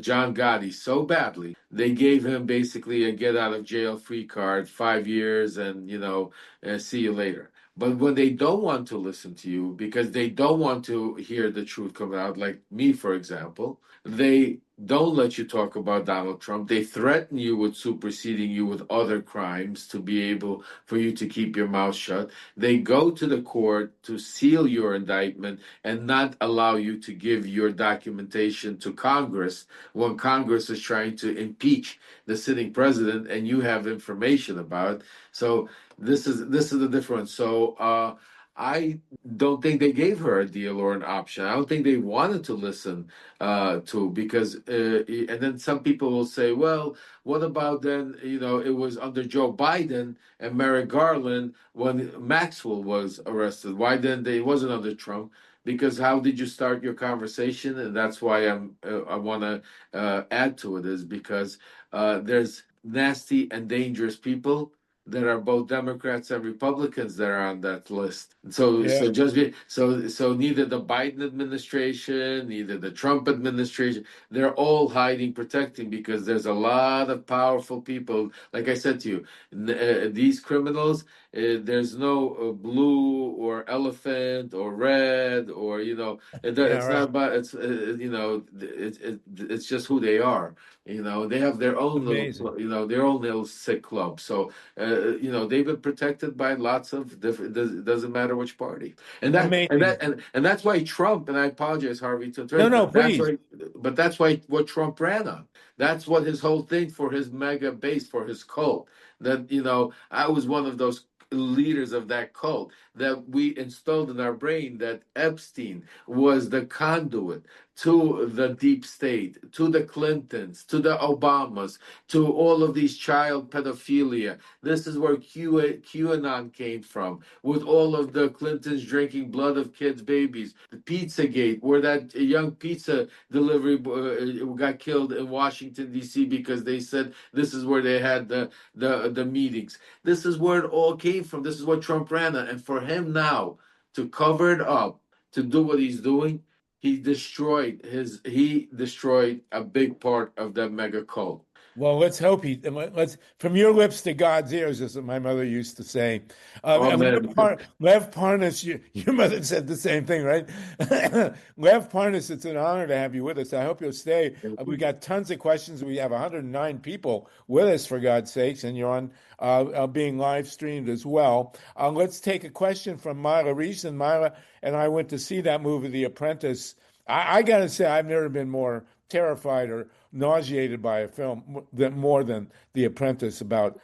John Gotti so badly, they gave him basically a get out of jail free card, 5 years, and see you later. But when they don't want to listen to you because they don't want to hear the truth come out, like me, for example, they don't let you talk about Donald Trump. They threaten you with superseding you with other crimes to be able for you to keep your mouth shut. They go to the court to seal your indictment and not allow you to give your documentation to Congress when Congress is trying to impeach the sitting president and you have information about it. So this is the difference. So I don't think they gave her a deal or an option. I don't think they wanted to listen to because and then some people will say, well, what about then? It was under Joe Biden and Merrick Garland when Maxwell was arrested. Why then it wasn't under Trump? Because how did you start your conversation? And that's why I want to add to it is because there's nasty and dangerous people that are both Democrats and Republicans that are on that list. So Yeah. so neither the Biden administration, neither the Trump administration, they're all hiding, protecting because there's a lot of powerful people. Like I said to you, these criminals. There's no blue or elephant or red or Yeah, it's not right. about it's just who they are. They have their own Amazing. their own little sick club. So they've been protected by lots of different. Doesn't matter which party, Amazing. and that's why Trump. And I apologize, Harvey, to No, interrupt, no, but please. that's why what Trump ran on. That's what his whole thing for his mega base for his cult. That I was one of those leaders of that cult that we installed in our brain that Epstein was the conduit to the deep state, to the Clintons, to the Obamas, to all of these child pedophilia. This is where QAnon came from, with all of the Clintons drinking blood of kids' babies. The Pizzagate, where that young pizza delivery got killed in Washington, D.C. because they said this is where they had the meetings. This is where it all came from. This is what Trump ran on. And for him now to cover it up, to do what he's doing, he destroyed a big part of that mega cult. Well, let's hope let's from your lips to God's ears, as my mother used to say. And Amen. Lev Parnas, your mother said the same thing, right? Lev Parnas, it's an honor to have you with us. I hope you'll stay. We got tons of questions. We have 109 people with us, for God's sakes, and you're on being live streamed as well. Let's take a question from MYLA RESON. MYLA and I went to see that movie, The Apprentice. I got to say, I've never been more terrified or nauseated by a film more than The Apprentice about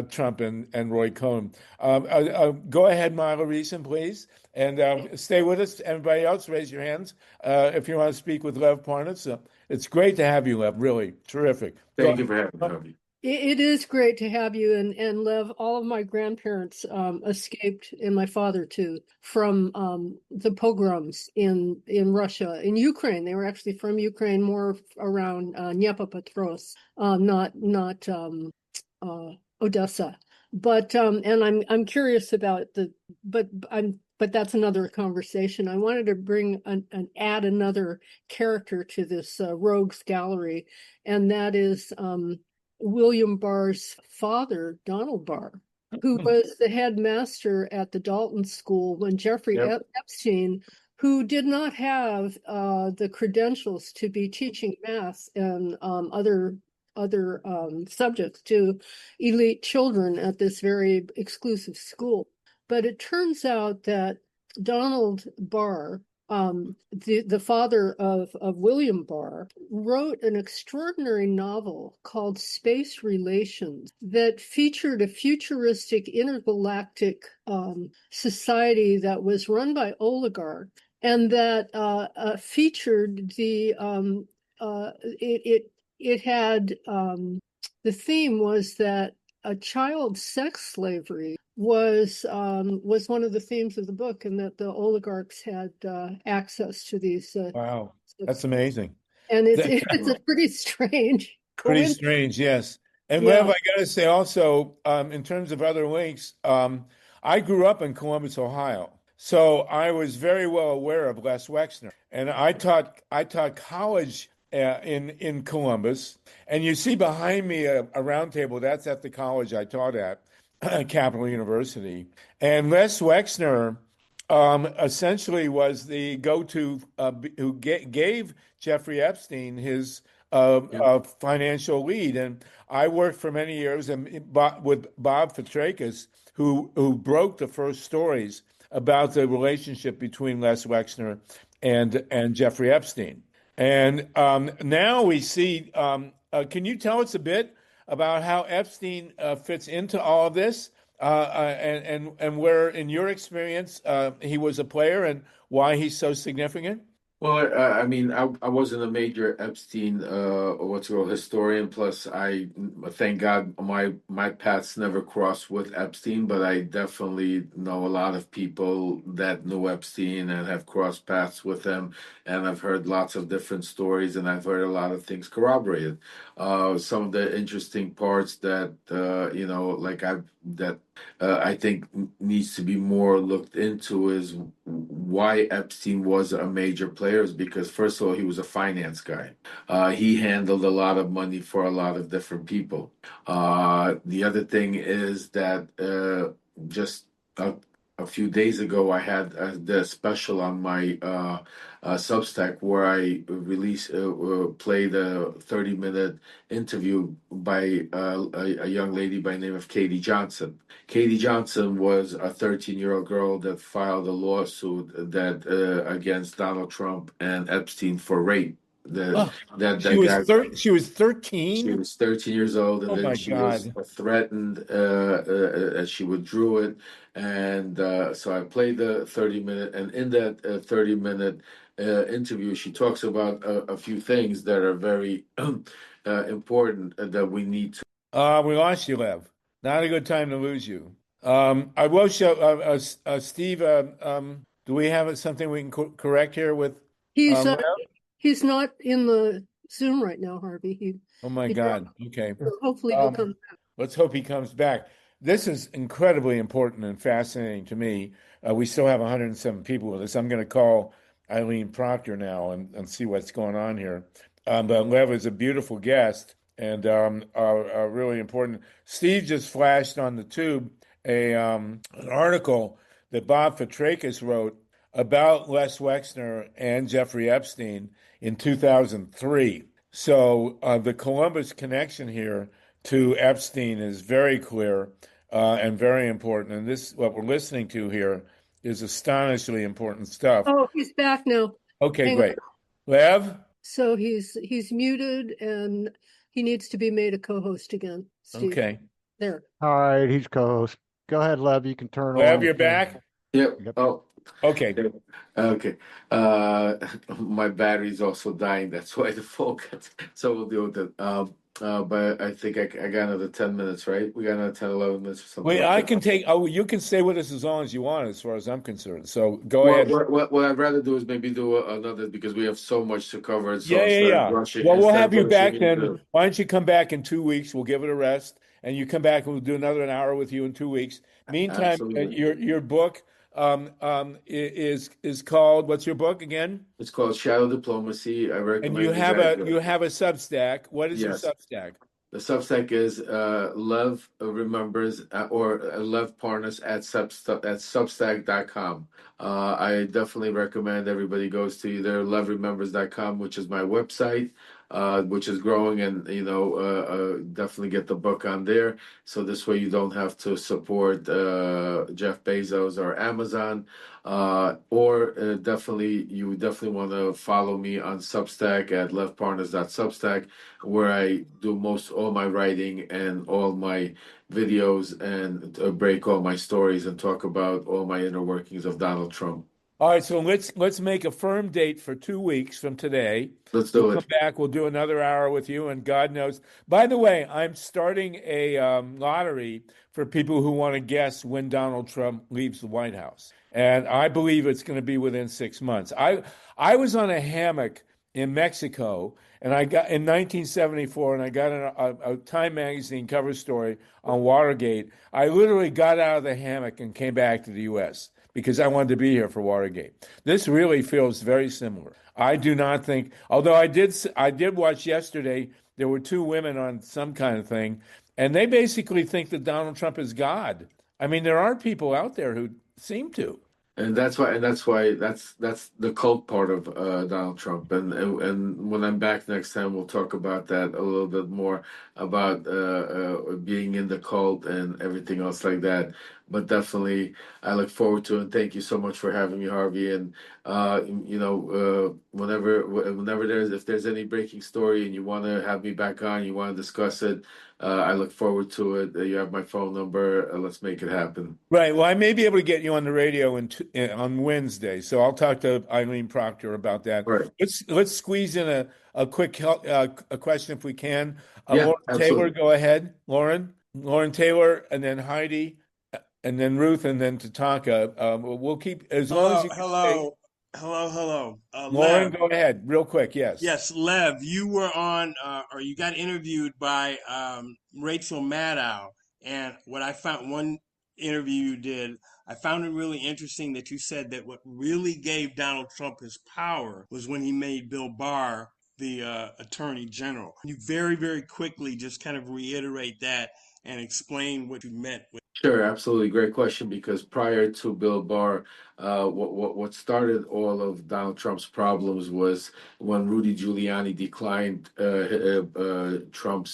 Trump and Roy Cohn. Go ahead, MYLA RESON, please, and stay with us. Everybody else, raise your hands if you want to speak with Lev Parnas. It's great to have you, Lev. Really terrific. Thank you for having me, Harvey. It is great to have you and Lev. All of my grandparents escaped, and my father too, from the pogroms in Russia, in Ukraine. They were actually from Ukraine, more around Dnipropetrovsk, not Odessa. But and I'm curious about but that's another conversation. I wanted to add another character to this rogues gallery, and that is William Barr's father, Donald Barr, who was the headmaster at the Dalton School when Jeffrey Epstein, who did not have the credentials to be teaching math and other subjects to elite children at this very exclusive school. But it turns out that Donald Barr, the father of William Barr, wrote an extraordinary novel called Space Relations that featured a futuristic intergalactic society that was run by oligarchs, and that featured it had the theme was that a child sex slavery was one of the themes of the book, and that the oligarchs had access to these. Wow, that's amazing. And it's a pretty strange Pretty coincidence. strange, yes. And Yeah. Lev, I got to say also, in terms of other links, I grew up in Columbus, Ohio, so I was very well aware of Les Wexner, and I taught college in Columbus. And you see behind me a round table. That's at the college I taught at, Capital University. And Les Wexner essentially was the go-to who gave Jeffrey Epstein his financial lead. And I worked for many years with Bob Fitrakis, who broke the first stories about the relationship between Les Wexner and Jeffrey Epstein. And now we see, can you tell us a bit about how Epstein fits into all of this, and where, in your experience, he was a player and why he's so significant? Well, I mean, I wasn't a major Epstein, historian. Plus, I thank God my paths never crossed with Epstein, but I definitely know a lot of people that knew Epstein and have crossed paths with him, and I've heard lots of different stories, and I've heard a lot of things corroborated. Some of the interesting parts that I think needs to be more looked into is why Epstein was a major player, is because, first of all, he was a finance guy. He handled a lot of money for a lot of different people. The other thing is that just a few days ago, I had the special on my Substack where I played a 30-minute interview by a young lady by the name of Katie Johnson. Katie Johnson was a 13-year-old girl that filed a lawsuit against Donald Trump and Epstein for rape. She was 13. She was 13 years old, and Oh then my she God. was threatened as she withdrew it. And so I played the 30-minute, and in that 30-minute interview, she talks about a few things that are very important that we need to. We lost you, Lev. Not a good time to lose you. I will show Steve. Do we have something we can correct here with? Lev? He's not in the Zoom right now, Harvey. Oh my God. Okay. So hopefully he'll come back. Let's hope he comes back. This is incredibly important and fascinating to me. We still have 107 people with us. I'm going to call ILENE Proctor now and see what's going on here. But Lev is a beautiful guest and really important. Steve just flashed on the tube an article that Bob Fitrakis wrote about Les Wexner and Jeffrey Epstein in 2003. So the Columbus connection here to Epstein is very clear and very important. And this, what we're listening to here, is astonishingly important stuff. Oh, he's back now. Okay, Hang great. on. Lev? So he's muted, and he needs to be made a co-host again, Steve. Okay. There. All right, he's co-host. Go ahead, Lev. You can turn Lev, on. you're back? Yep. Yep. Oh, Okay. okay. My battery's also dying. That's why the phone got. So we'll deal with it. But I think I got another 10 minutes, right? We got another 10, 11 minutes or something. Wait, like I that. can take, you can stay with us as long as you want, as far as I'm concerned. So go Well, ahead. what I'd rather do is maybe do another, because we have so much to cover. So Yeah. instead of rushing, Well, we'll instead have of you back rushing then. into- Why don't you come back in 2 weeks? We'll give it a rest, and you come back and we'll do another hour with you in 2 weeks. Meantime, Absolutely. your book is called, what's your book again? It's called Shadow Diplomacy. I recommend And you have a Substack. What is your Yes. Substack? The Substack is Lev Remembers or Lev Parnas at Substack.com. I definitely recommend everybody goes to either levremembers.com, which is my website, which is growing, and definitely get the book on there. So this way you don't have to support Jeff Bezos or Amazon. Or definitely you definitely want to follow me on Substack at levparnas.substack, where I do most all my writing and all my videos, and break all my stories and talk about all my inner workings of Donald Trump. All right, so let's make a firm date for 2 weeks from today. Let's do You'll it. come back. We'll do another hour with you, and God knows. By the way, I'm starting a lottery for people who want to guess when Donald Trump leaves the White House, and I believe it's going to be within 6 months. I was on a hammock in Mexico, and I got in 1974, and I got a Time magazine cover story on Watergate. I literally got out of the hammock and came back to the U.S. because I wanted to be here for Watergate. This really feels very similar. I do not think, although I did watch yesterday, there were two women on some kind of thing, and they basically think that Donald Trump is God. I mean, there are people out there who seem to. And that's why that's the cult part of Donald Trump. And when I'm back next time, we'll talk about that a little bit more, about being in the cult and everything else like that. But definitely, I look forward to it. And thank you so much for having me, Harvey. And whenever if there's any breaking story and you want to have me back on, you want to discuss it, I look forward to it. You have my phone number. Let's make it happen. Right. Well, I may be able to get you on the radio on Wednesday, so I'll talk to ILENE Proctor about that. Right. Let's squeeze in a quick a question if we can. Yeah, Lauren absolutely. Taylor, go ahead. Lauren Taylor, and then Heidi, and then Ruth, and then Tatanka. We'll keep as long as you can Hello. Lauren, Lev. go ahead, real quick. Yes. Yes, Lev, you were on, or you got interviewed by Rachel Maddow. And what I found, one interview you did, I found it really interesting that you said that what really gave Donald Trump his power was when he made Bill Barr the Attorney General. You very, very quickly just kind of reiterate that and explain what you meant with. Sure, absolutely. Great question, because prior to Bill Barr, what started all of Donald Trump's problems was when Rudy Giuliani declined Trump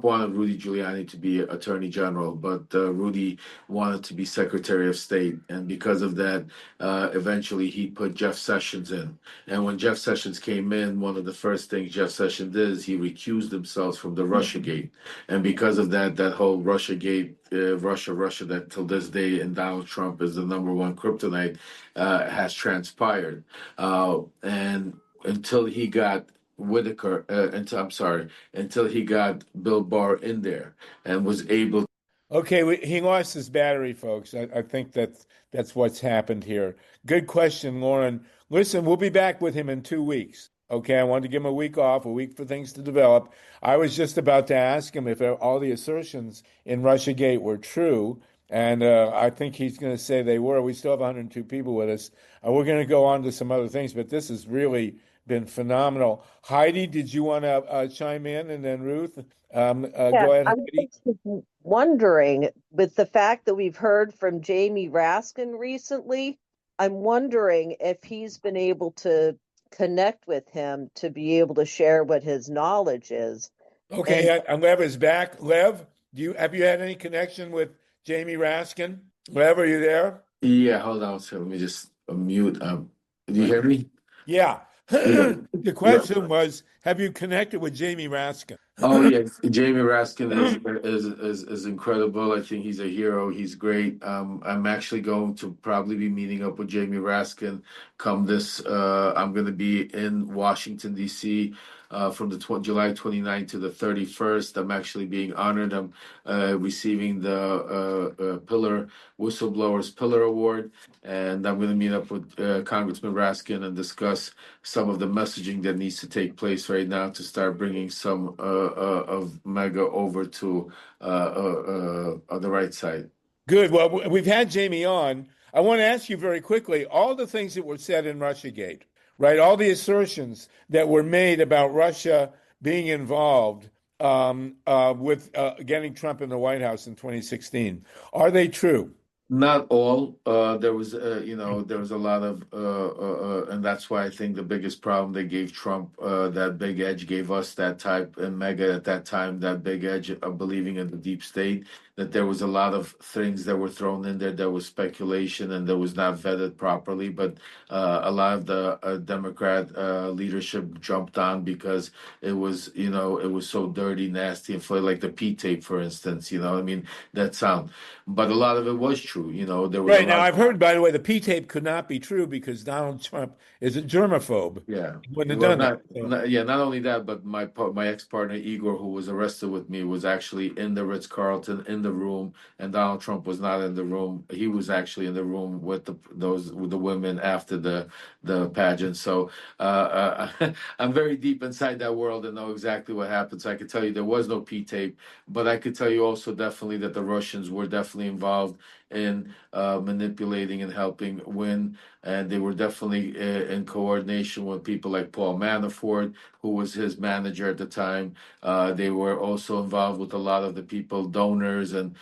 wanted Rudy Giuliani to be Attorney General, but Rudy wanted to be Secretary of State. And because of that, eventually he put Jeff Sessions in. And when Jeff Sessions came in, one of the first things Jeff Sessions did is he recused himself from the Russiagate. And because of that, that whole Russiagate, Russia that till this day in Donald Trump is the number one kryptonite, has transpired. And until he got until he got Bill Barr in there and was able. Okay, he lost his battery, folks. I think that's what's happened here. Good question, Lauren. Listen, we'll be back with him in 2 weeks. Okay, I wanted to give him a week off, a week for things to develop. I was just about to ask him if all the assertions in Russiagate were true, and I think he's going to say they were. We still have 102 people with us. We're going to go on to some other things, but this has really been phenomenal. Heidi, did you want to chime in? And then Ruth, Yeah, go ahead, I'm Heidi. just wondering, with the fact that we've heard from Jamie Raskin recently, I'm wondering if he's been able to connect with him to be able to share what his knowledge is. Okay, and Lev is back. Lev, have you had any connection with Jamie Raskin? Lev, are you there? Yeah, hold on. So let me just mute. Do you hear me? Yeah. Yeah. The question was, have you connected with Jamie Raskin? Oh yes, Jamie Raskin is incredible. I think he's a hero. He's great. I'm actually going to probably be meeting up with Jamie Raskin come this. I'm going to be in Washington D.C. From the July 29th to the 31st. I'm actually being honored. I'm receiving the Whistleblowers Pillar Award, and I'm going to meet up with Congressman Raskin and discuss some of the messaging that needs to take place right now to start bringing some of MAGA over to on the right side. Good. Well, we've had Jamie on. I want to ask you very quickly, all the things that were said in Russiagate, right? All the assertions that were made about Russia being involved. with getting Trump in the White House in 2016. Are they true? Not all. There was, there was a lot of, and that's why I think the biggest problem they gave Trump that big edge, gave us that type, and Mega at that time, that big edge of believing in the deep state, that there was a lot of things that were thrown in there. There was speculation and that was not vetted properly, but a lot of the Democrat leadership jumped on because it was, it was so dirty, nasty, and for like the P tape, for instance, I mean, that sound. But a lot of it was true. There was a Right. Now, lot. I've heard, by the way, the P tape could not be true because Donald Trump is a germaphobe. Yeah. He wouldn't have Well, done that. So- not only that, but my ex-partner Igor, who was arrested with me, was actually in the Ritz-Carlton in the room, and Donald Trump was not in the room. He was actually in the room with the women after the pageant. So I'm very deep inside that world and know exactly what happened. So I could tell you there was no P tape, but I could tell you also definitely that the Russians were definitely involved in manipulating and helping win. And they were definitely in coordination with people like Paul Manafort, who was his manager at the time. They were also involved with a lot of the people, donors, and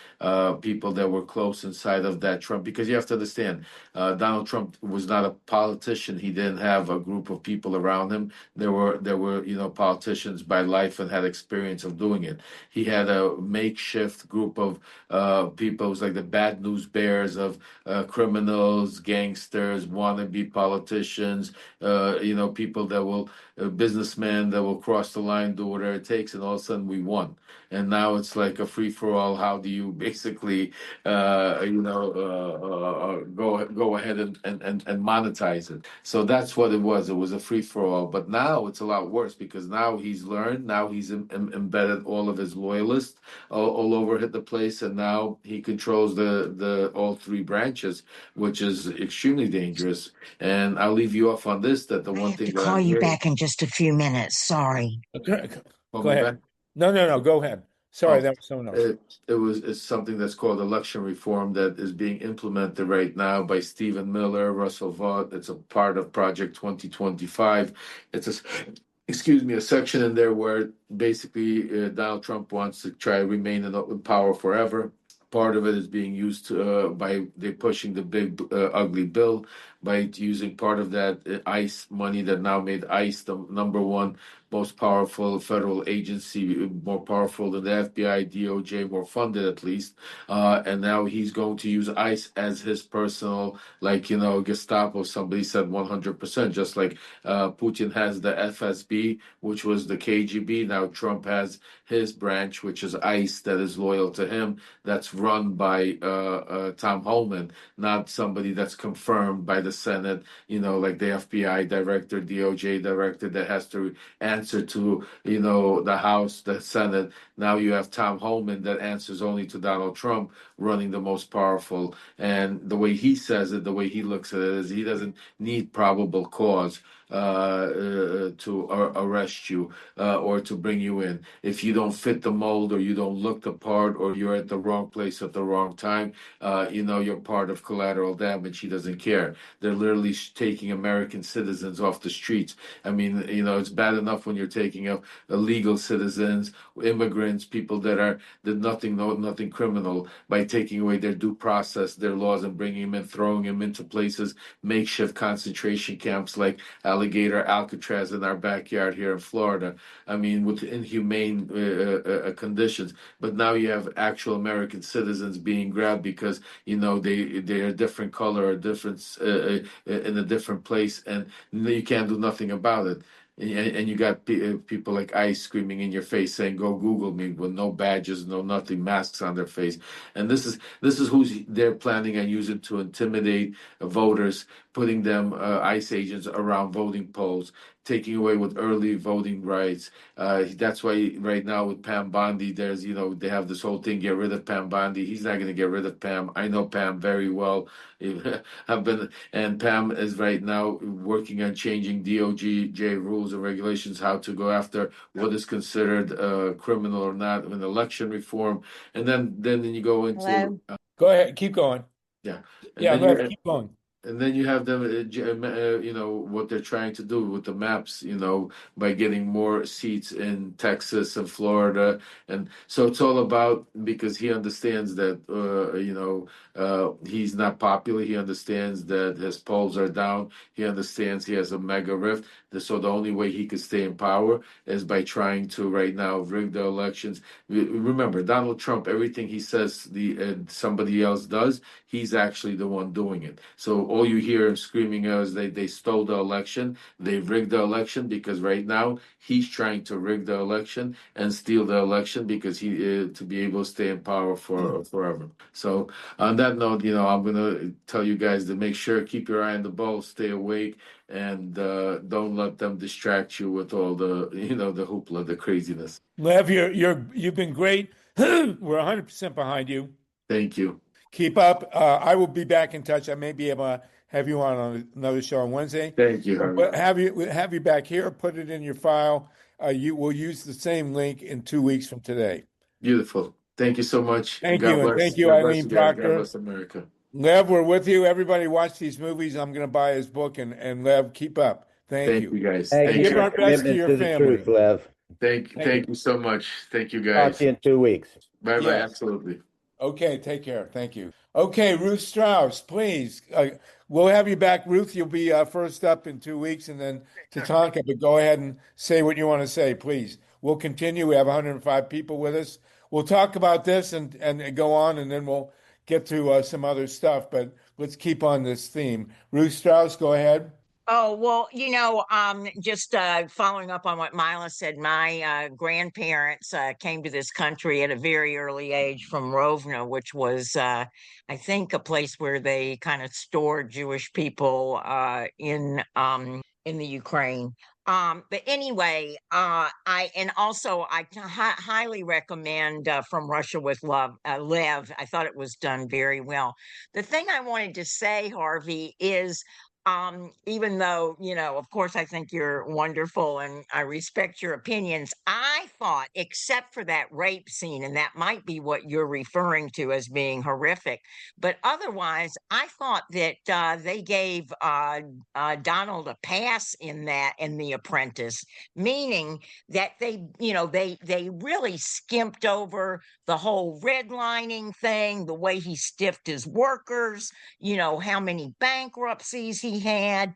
people that were close inside of that Trump. Because you have to understand, Donald Trump was not a politician. He didn't have a group of people around him. There were politicians by life and had experience of doing it. He had a makeshift group of people. It was like the bad news bears of criminals, gangsters, wannabe politicians, people that will, businessmen that will cross the line, do whatever it takes, and all of a sudden we won. And now it's like a free for all. How do you basically, go ahead and monetize it? So that's what it was. It was a free for all. But now it's a lot worse because now he's learned. Now he's embedded all of his loyalists all over the place, and now he controls the all three branches, which is extremely dangerous. And I'll leave you off on this. That the I one have thing to that call I'm you really, back in just a few minutes. Sorry. Okay, call go me ahead. back. No, go ahead. Sorry, Oh, that was someone else. it's something that's called election reform that is being implemented right now by Stephen Miller, Russell Vought. It's a part of Project 2025. It's a section in there where basically Donald Trump wants to try to remain in power forever. Part of it is being used by they pushing the big ugly bill by using part of that ICE money that now made ICE the number one most powerful federal agency, more powerful than the FBI, DOJ, more funded at least. And now he's going to use ICE as his personal, Gestapo. Somebody said 100%, just like Putin has the FSB, which was the KGB. Now Trump has his branch, which is ICE, that is loyal to him. That's run by Tom Homan, not somebody that's confirmed by the Senate, like the FBI director, DOJ director that has to answer to, the House, the Senate. Now you have Tom Homan that answers only to Donald Trump, running the most powerful. And the way he says it, the way he looks at it, is he doesn't need probable cause to arrest you or to bring you in. If you don't fit the mold or you don't look the part or you're at the wrong place at the wrong time, you're part of collateral damage. He doesn't care. They're literally taking American citizens off the streets. I mean, it's bad enough when you're taking up illegal citizens, immigrants, people that did nothing criminal, by taking away their due process, their laws, and bringing them in, throwing them into places, makeshift concentration camps like Alligator, Alcatraz in our backyard here in Florida. I mean, with inhumane conditions. But now you have actual American citizens being grabbed because they're a different color, a different in a different place, and you can't do nothing about it. And you got people like ICE screaming in your face saying, "Go Google me," with no badges, no nothing, masks on their face. And this is who they're planning on using to intimidate voters, putting them ICE agents around voting polls, taking away with early voting rights. That's why right now with Pam Bondi, there's they have this whole thing, get rid of Pam Bondi. He's not going to get rid of Pam. I know Pam very well. And Pam is right now working on changing DOJ rules and regulations, how to go after what is considered criminal or not in election reform. And then you go into Hello? Go ahead, keep going. yeah, and Yeah, then go you ahead, keep going. And then you have them, what they're trying to do with the maps, by getting more seats in Texas and Florida. And so it's all about, because he understands that, he's not popular. He understands that his polls are down. He understands he has a mega rift. So the only way he could stay in power is by trying to right now rig the elections. Remember, Donald Trump, everything he says somebody else does, he's actually the one doing it. So all you hear him screaming is they stole the election, they rigged the election, because right now he's trying to rig the election and steal the election because he to be able to stay in power for forever. So on that note, I'm gonna tell you guys to make sure, keep your eye on the ball, stay awake, and don't let them distract you with all the the hoopla, the craziness. Lev, you've been great. We're 100% behind you. Thank you. Keep up. I will be back in touch. I may be able to have you on another show on Wednesday. Thank you, Harvey. But have you back here. Put it in your file. You will use the same link in 2 weeks from today. Beautiful. Thank you so much. Thank God you, bless. and thank you, God bless ILENE you guys. God Proctor. bless America. Lev, we're with you. Everybody watch these movies. I'm going to buy his book, and Lev, keep up. Thank you. Guys. Thank Thank you Give you. our best to your the family. truth, Lev. Thank you so much. Thank you, Talk guys. to you in 2 weeks. Bye bye. Yes. Absolutely. Okay, take care. Thank you. Okay, Ruth Strauss, please. We'll have you back, Ruth. You'll be first up in 2 weeks, and then Tatanka. But go ahead and say what you want to say, please. We'll continue. We have 105 people with us. We'll talk about this and go on, and then we'll get to some other stuff. But let's keep on this theme. Ruth Strauss, go ahead. Oh, well, just following up on what MYLA said, my grandparents came to this country at a very early age from Rovno, which was, I think, a place where they kind of stored Jewish people in the Ukraine. But anyway, I highly recommend From Russia with Love, Lev. I thought it was done very well. The thing I wanted to say, Harvey, is even though, of course, I think you're wonderful and I respect your opinions, I thought, except for that rape scene, and that might be what you're referring to as being horrific, but otherwise, I thought that they gave Donald a pass in The Apprentice, meaning that they really skimped over the whole redlining thing, the way he stiffed his workers, how many bankruptcies he had.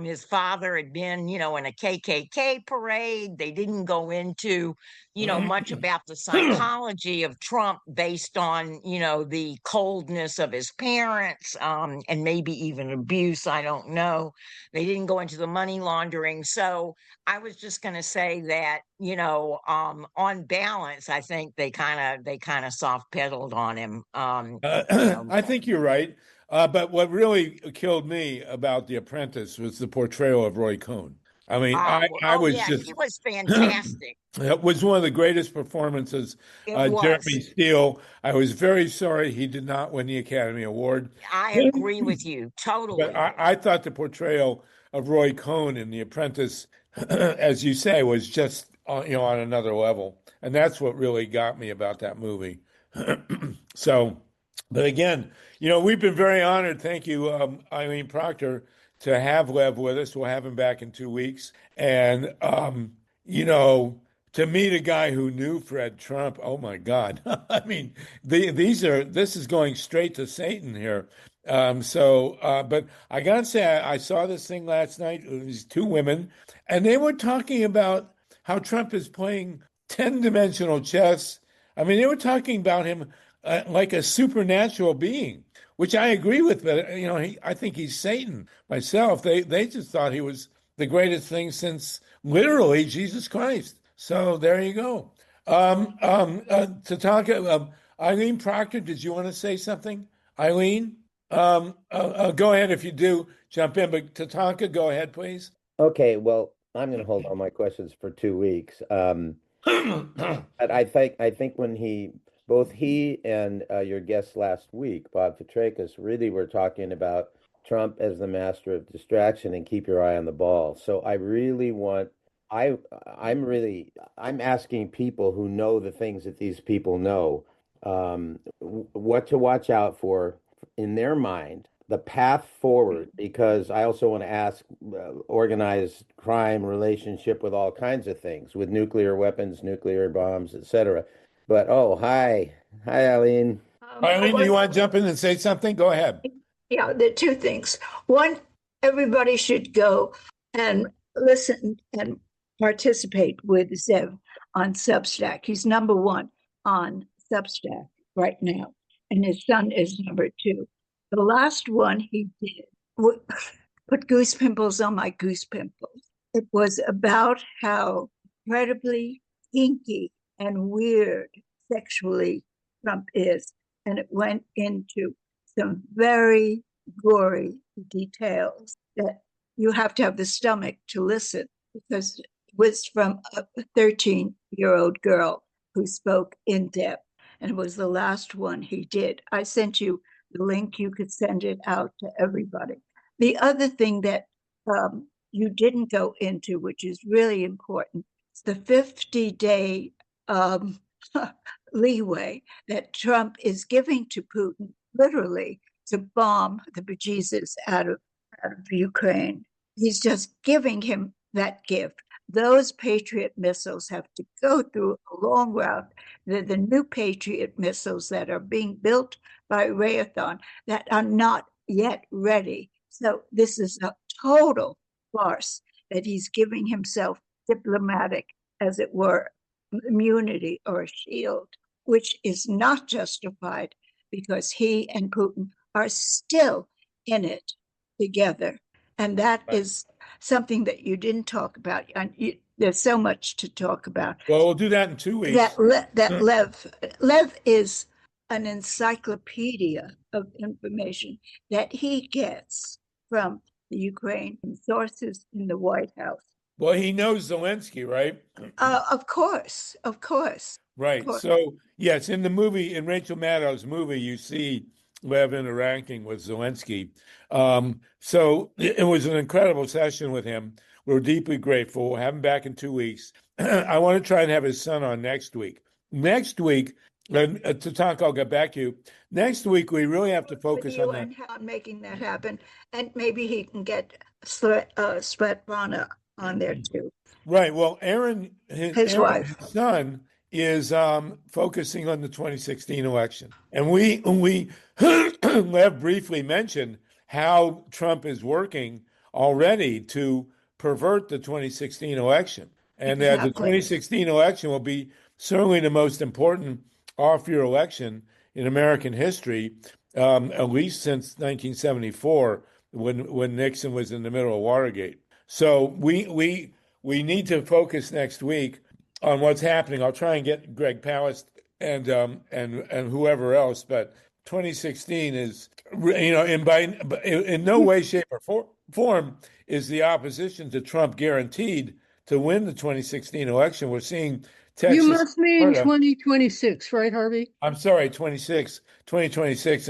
His father had been, in a KKK parade. They didn't go into, much about the psychology of Trump based on, the coldness of his parents, and maybe even abuse. I don't know. They didn't go into the money laundering. So I was just going to say that, on balance, I think they kind of soft pedaled on him. I think you're right. But what really killed me about The Apprentice was the portrayal of Roy Cohn. I mean, I was yeah, just he was fantastic. it was one of the greatest performances. It was. Jeremy Steele. I was very sorry he did not win the Academy Award. I agree with you totally. But I thought the portrayal of Roy Cohn in The Apprentice, as you say, was just on another level, and that's what really got me about that movie. So, but again, we've been very honored. Thank you, ILENE Proctor, to have Lev with us. We'll have him back in 2 weeks, and to meet a guy who knew Fred Trump, oh my God! I mean, this is going straight to Satan here. But I gotta say, I saw this thing last night. It was two women, and they were talking about how Trump is playing 10-dimensional chess. I mean, they were talking about him like a supernatural being, which I agree with. But I think he's Satan myself. They just thought he was the greatest thing since literally Jesus Christ. So there you go. Tatanka, ILENE Proctor, did you want to say something, ILENE? Go ahead if you do jump in, but Tatanka, go ahead, please. Okay, well, I'm going to hold all my questions for 2 weeks. But I think when both he and your guest last week, Bob Petrakis, really were talking about Trump as the master of distraction and keep your eye on the ball. So I really want, I'm asking people who know the things that these people know, what to watch out for in their mind the path forward, because I also want to ask organized crime relationship with all kinds of things, with nuclear weapons, nuclear bombs, etc. But hi, Eileen. Eileen, do you want to jump in and say something? Go ahead. Yeah, there are two things. One, everybody should go and listen and participate with Zev on Substack. He's number one on Substack right now, and his son is number two. The last one he did put goose pimples on my goose pimples. It was about how incredibly kinky and weird sexually Trump is, and it went into some very gory details that you have to have the stomach to listen, because it was from a 13-year-old girl who spoke in depth, and it was the last one he did. I sent you the link. You could send it out to everybody. The other thing that you didn't go into, which is really important, is the 50-day leeway that Trump is giving to Putin, literally, to bomb the bejesus out of Ukraine. He's just giving him that gift. Those Patriot missiles have to go through a long route. They're the new Patriot missiles that are being built by Raytheon that are not yet ready. So this is a total farce that he's giving himself diplomatic, as it were, immunity or a shield, which is not justified, because he and Putin are still in it together. And that is something that you didn't talk about. There's so much to talk about. Well, we'll do that in 2 weeks. That Lev is an encyclopedia of information that he gets from the Ukraine, from sources in the White House. Well, he knows Zelensky, right? Of course. Right. Of course. So, yes, in the movie, in Rachel Maddow's movie, you see Lev interacting with Zelensky. So it was an incredible session with him. We're deeply grateful. We'll have him back in 2 weeks. I want to try and have his son on next week. Next week, Tatanka, I'll get back to you. Next week, we really have to focus on that. And how making that happen. And maybe he can get Svetlana on there too. Right. Well, Aaron, his wife, his son, is focusing on the 2016 election. And we Lev briefly mentioned how Trump is working already to pervert the 2016 election. And that the 2016 election will be certainly the most important off-year election in American history, at least since 1974, when Nixon was in the middle of Watergate. So we need to focus next week on what's happening. I'll try and get Greg Palast and whoever else, but 2016 is, in no way, shape, or form is the opposition to Trump guaranteed to win the 2016 election. We're seeing Texas. You must mean 2026, right, Harvey? I'm sorry, 2026.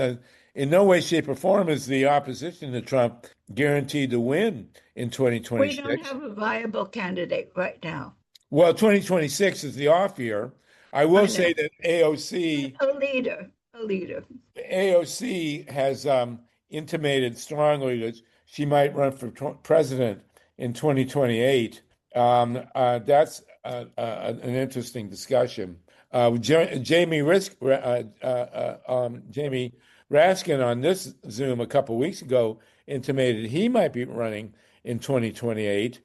In no way, shape, or form is the opposition to Trump guaranteed to win in 2026. We don't have a viable candidate right now. Well, 2026 is the off year. I will say that AOC, a leader. AOC has intimated strongly that she might run for president in 2028. That's an interesting discussion. Jamie Raskin on this Zoom a couple of weeks ago intimated he might be running in 2028.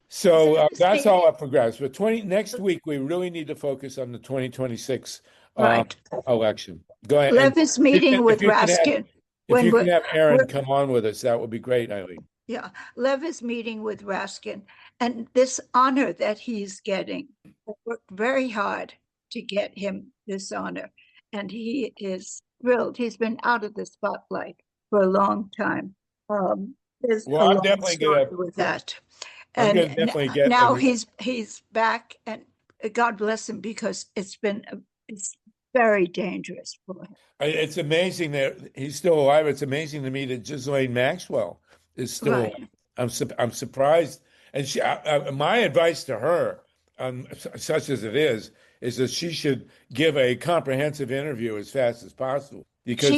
So that's all up for grabs. But next week, we really need to focus on the 2026 election. Go ahead. Lev is meeting with Raskin. If you can have Aaron come on with us, that would be great, Eileen. Yeah, Lev is meeting with Raskin, and this honor that he's getting, I worked very hard to get him this honor, and he is thrilled. He's been out of the spotlight for a long time. There's well, a I'm long definitely story gonna with that. I'm And gonna definitely get now he's back, and God bless him, because it's very dangerous for him. It's amazing that he's still alive. It's amazing to me that Ghislaine Maxwell is still alive. I'm surprised. And my advice to her, such as it is that she should give a comprehensive interview as fast as possible, because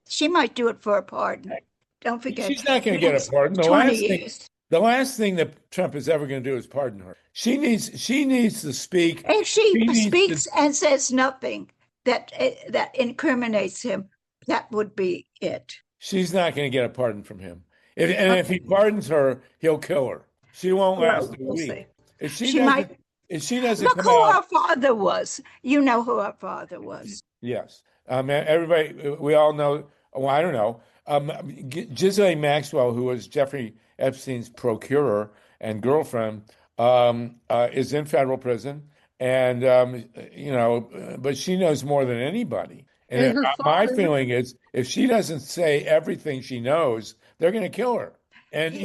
she might do it for a pardon. Don't forget, she's not going to get a pardon. 20 years. The last thing that Trump is ever going to do is pardon her. She needs to speak. If she needs speaks and says nothing that incriminates him, that would be it. She's not going to get a pardon from him. If he pardons her, he'll kill her. She won't last a week. See. If she doesn't Look come who out, her father was. You know who her father was. yes. Everybody, we all know. Well, I don't know. Ghislaine Maxwell, who was Jeffrey Epstein's procurer and girlfriend, is in federal prison, and but she knows more than anybody. And my feeling is, if she doesn't say everything she knows, they're going to kill her. And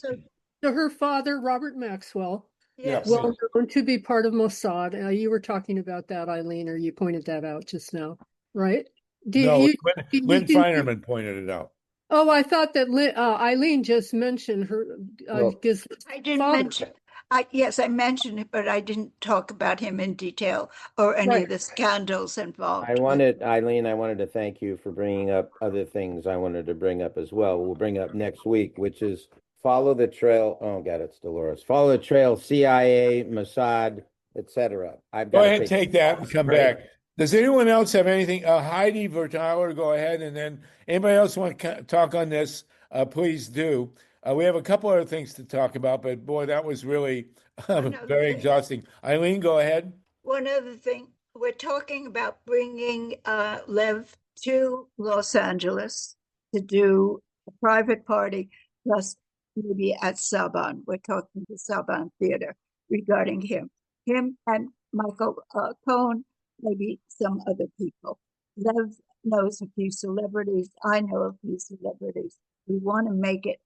So her father, Robert Maxwell, Yes. well known to be part of Mossad. You were talking about that, Eileen, or you pointed that out just now, right? Lynn Feinerman pointed it out. Oh, I thought that Eileen just mentioned her. I didn't mention. Yes, I mentioned it, but I didn't talk about him in detail or any of the scandals involved. Eileen, I wanted to thank you for bringing up other things I wanted to bring up as well. We'll bring up next week, which is follow the trail. Oh God, it's Dolores. Follow the trail, CIA, Mossad, etc. Go ahead, take that and come back. Does anyone else have anything? Heidi Vertauer, go ahead, and then anybody else want to talk on this? Please do. We have a couple other things to talk about, but boy, that was really very exhausting. Eileen, go ahead. One other thing, we're talking about bringing Lev to Los Angeles to do a private party, plus maybe at Saban. We're talking to Saban Theater regarding him and Michael Cohen, maybe some other people. Lev knows a few celebrities. I know a few celebrities. We want to make it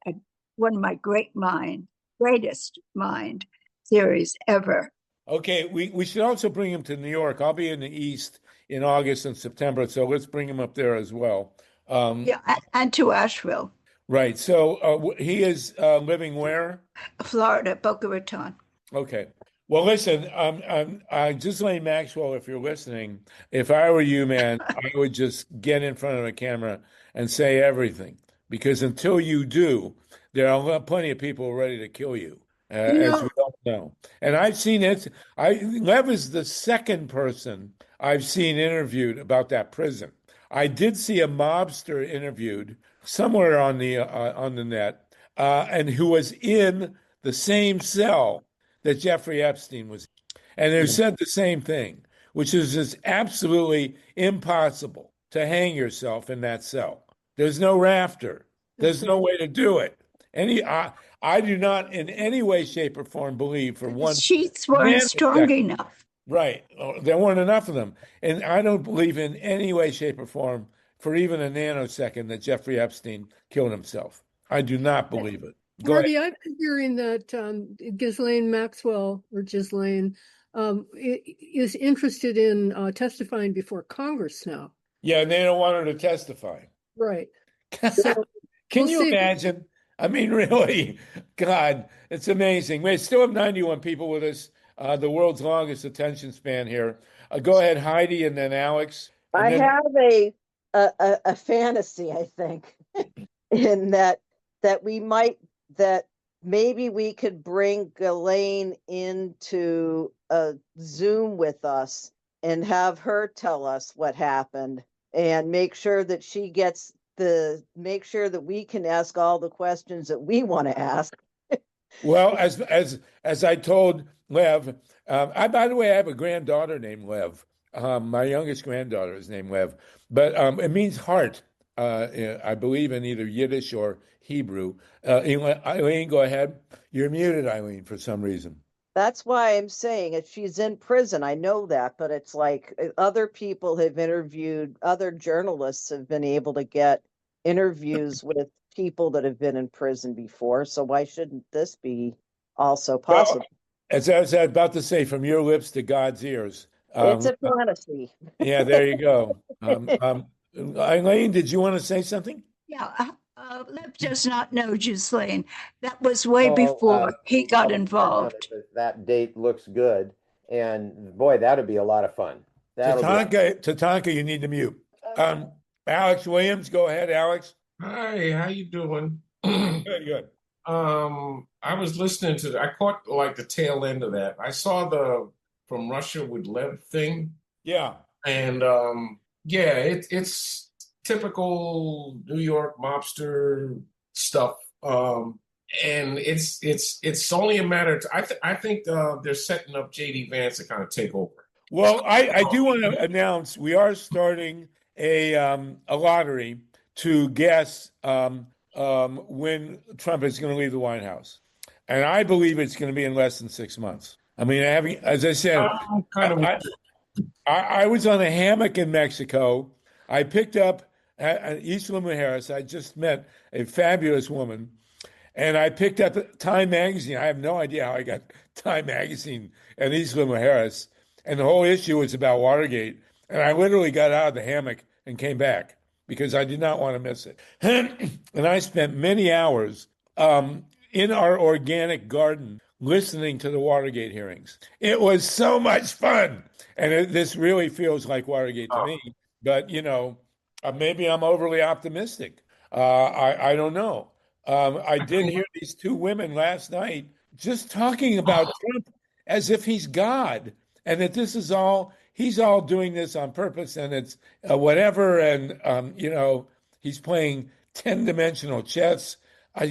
one of my greatest mind series ever. Okay, we should also bring him to New York. I'll be in the East in August and September, so let's bring him up there as well. And to Asheville. Right. So he is living where? Florida, Boca Raton. Okay. Well, listen, Ghislaine Maxwell, if you're listening, if I were you, man, I would just get in front of the camera and say everything, because until you do, there are plenty of people ready to kill you, as we all know. And I've seen it. Lev is the second person I've seen interviewed about that prison. I did see a mobster interviewed somewhere on the net, and who was in the same cell that Jeffrey Epstein was in. And they said the same thing, which is just absolutely impossible to hang yourself in that cell. There's no rafter. There's no way to do it. I do not in any way, shape, or form believe for one. Sheets weren't strong enough. Right. There weren't enough of them. And I don't believe in any way, shape, or form for even a nanosecond that Jeffrey Epstein killed himself. I do not believe it. Harvey, I've been hearing that Ghislaine Maxwell, or Ghislaine, is interested in testifying before Congress now. Yeah, and they don't want her to testify. Right. So, Can you imagine? I mean, really, God, it's amazing. We still have 91 people with us, the world's longest attention span here. Go ahead, Heidi, and then Alex. And I have a fantasy, I think, in that maybe we could bring Ghislaine into a Zoom with us and have her tell us what happened, and make sure that she gets make sure that we can ask all the questions that we want to ask. Well, as I told Lev, by the way, I have a granddaughter named Lev. My youngest granddaughter is named Lev, but it means heart. I believe in either Yiddish or Hebrew. Eileen, go ahead. You're muted, Eileen, for some reason. That's why I'm saying if she's in prison, I know that, but it's like other people have interviewed, other journalists have been able to get interviews with people that have been in prison before. So why shouldn't this be also possible? Well, as I was about to say, from your lips to God's ears. It's a fantasy. Yeah, there you go. Eileen, did you want to say something? Yeah, Lev does not know Ghislaine. That was way before he got involved. That date looks good. And boy, that'd be a lot of fun. Tatanka, you need to mute. Alex Williams, go ahead, Alex. Hi, how you doing? Good, good. I was listening to I caught like the tail end of that. I saw the From Russia with Lev thing, Yeah. and yeah, it's typical New York mobster stuff. And it's only a matter of I think they're setting up JD Vance to kind of take over. Well, I do want to announce we are starting a lottery to guess when Trump is going to leave the White House, and I believe it's going to be in less than 6 months. I mean, as I said, I was on a hammock in Mexico. I picked up Isla Mujeres. I just met a fabulous woman, and I picked up Time magazine. I have no idea how I got Time magazine and Isla Mujeres, and the whole issue was about Watergate. And I literally got out of the hammock and came back because I did not want to miss it. And I spent many hours in our organic garden listening to the Watergate hearings. It was so much fun. And this really feels like Watergate to me. But, maybe I'm overly optimistic. I don't know. I did hear these two women last night just talking about Trump as if he's God and that this is all, he's all doing this on purpose and it's whatever. And, he's playing 10-dimensional chess.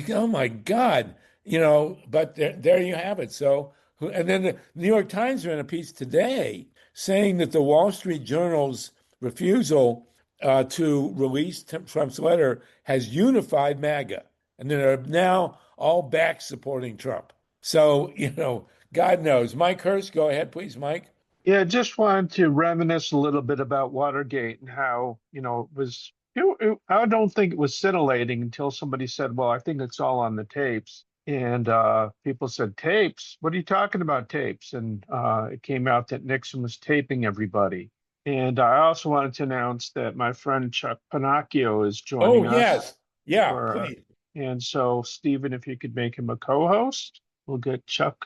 Oh my God, but there you have it. So, and then the New York Times ran a piece today saying that the Wall Street Journal's refusal to release Trump's letter has unified MAGA. And they're now all back supporting Trump. So, God knows. Mike Hurst, go ahead, please, Mike. Yeah, just wanted to reminisce a little bit about Watergate and how, it was, I don't think it was scintillating until somebody said, well, I think it's all on the tapes. And people said, tapes? What are you talking about, tapes? And it came out that Nixon was taping everybody. And I also wanted to announce that my friend Chuck Panacchio is joining us. Oh, yes. Yeah, please. And so, Stephen, if you could make him a co-host, we'll get Chuck.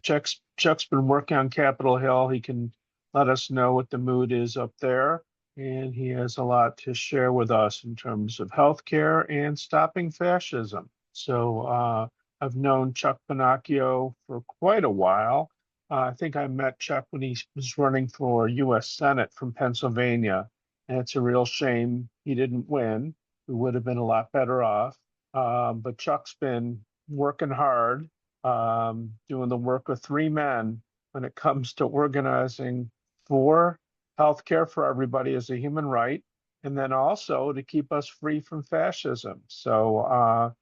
Chuck's been working on Capitol Hill. He can let us know what the mood is up there. And he has a lot to share with us in terms of healthcare and stopping fascism. So I've known Chuck Panacchio for quite a while. I think I met Chuck when he was running for U.S. Senate from Pennsylvania. And it's a real shame he didn't win. We would have been a lot better off. But Chuck's been working hard, doing the work of three men when it comes to organizing for healthcare for everybody as a human right, and then also to keep us free from fascism. So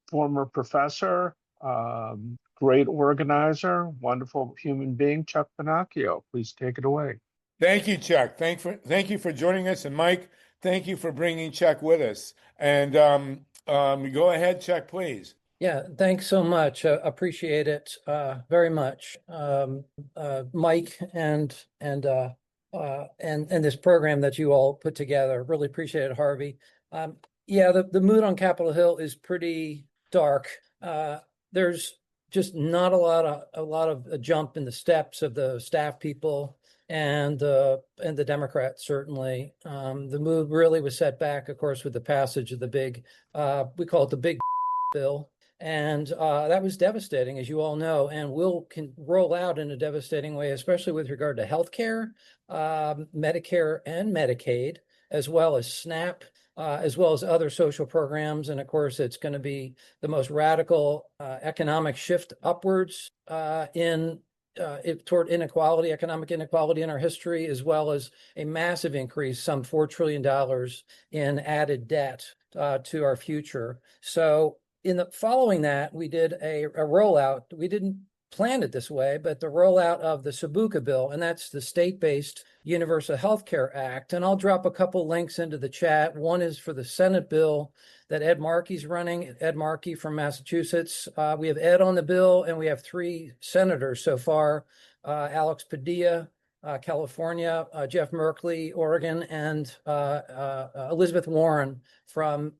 former professor, great organizer, wonderful human being, Chuck Panacchio. Please take it away. Thank you, Chuck. Thank you for joining us. And Mike, thank you for bringing Chuck with us. And go ahead, Chuck, please. Yeah, thanks so much. Appreciate it very much, Mike, and this program that you all put together. Really appreciate it, Harvey. Yeah, the mood on Capitol Hill is pretty dark. There's just not a lot of a jump in the steps of the staff people and the Democrats, certainly. The mood really was set back, of course, with the passage of the big, we call it the big bill. And that was devastating, as you all know, and can roll out in a devastating way, especially with regard to healthcare, Medicare and Medicaid, as well as SNAP, as well as other social programs. And of course, it's going to be the most radical economic shift upwards toward inequality, economic inequality in our history, as well as a massive increase, some $4 trillion in added debt to our future. So following that, we did a rollout. We didn't plan it this way, but the rollout of the Sabuca bill, and that's the state-based Universal Health Care Act. And I'll drop a couple links into the chat. One is for the Senate bill that Ed Markey's running, Ed Markey from Massachusetts. We have Ed on the bill, and we have 3 senators so far, Alex Padilla, California, Jeff Merkley, Oregon, and Elizabeth Warren from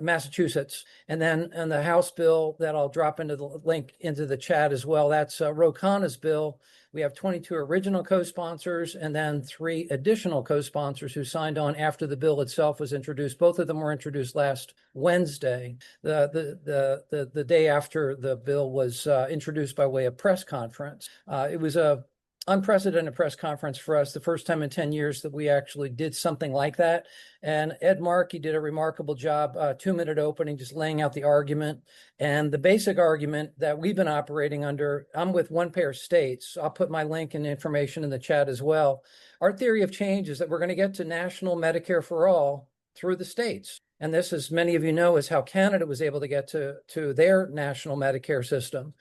Massachusetts. And then on the House bill that I'll drop into the link into the chat as well, that's Ro Khanna's bill. We have 22 original co-sponsors and then 3 additional co-sponsors who signed on after the bill itself was introduced. Both of them were introduced last Wednesday, the day after the bill was introduced by way of press conference. It was a unprecedented press conference for us, the first time in 10 years that we actually did something like that. And Ed Markey did a remarkable job, 2-minute opening, just laying out the argument. And the basic argument that we've been operating under, I'm with One Pair States. I'll put my link and information in the chat as well. Our theory of change is that we're going to get to national Medicare for all through the states. And this, as many of you know, is how Canada was able to get to their national Medicare system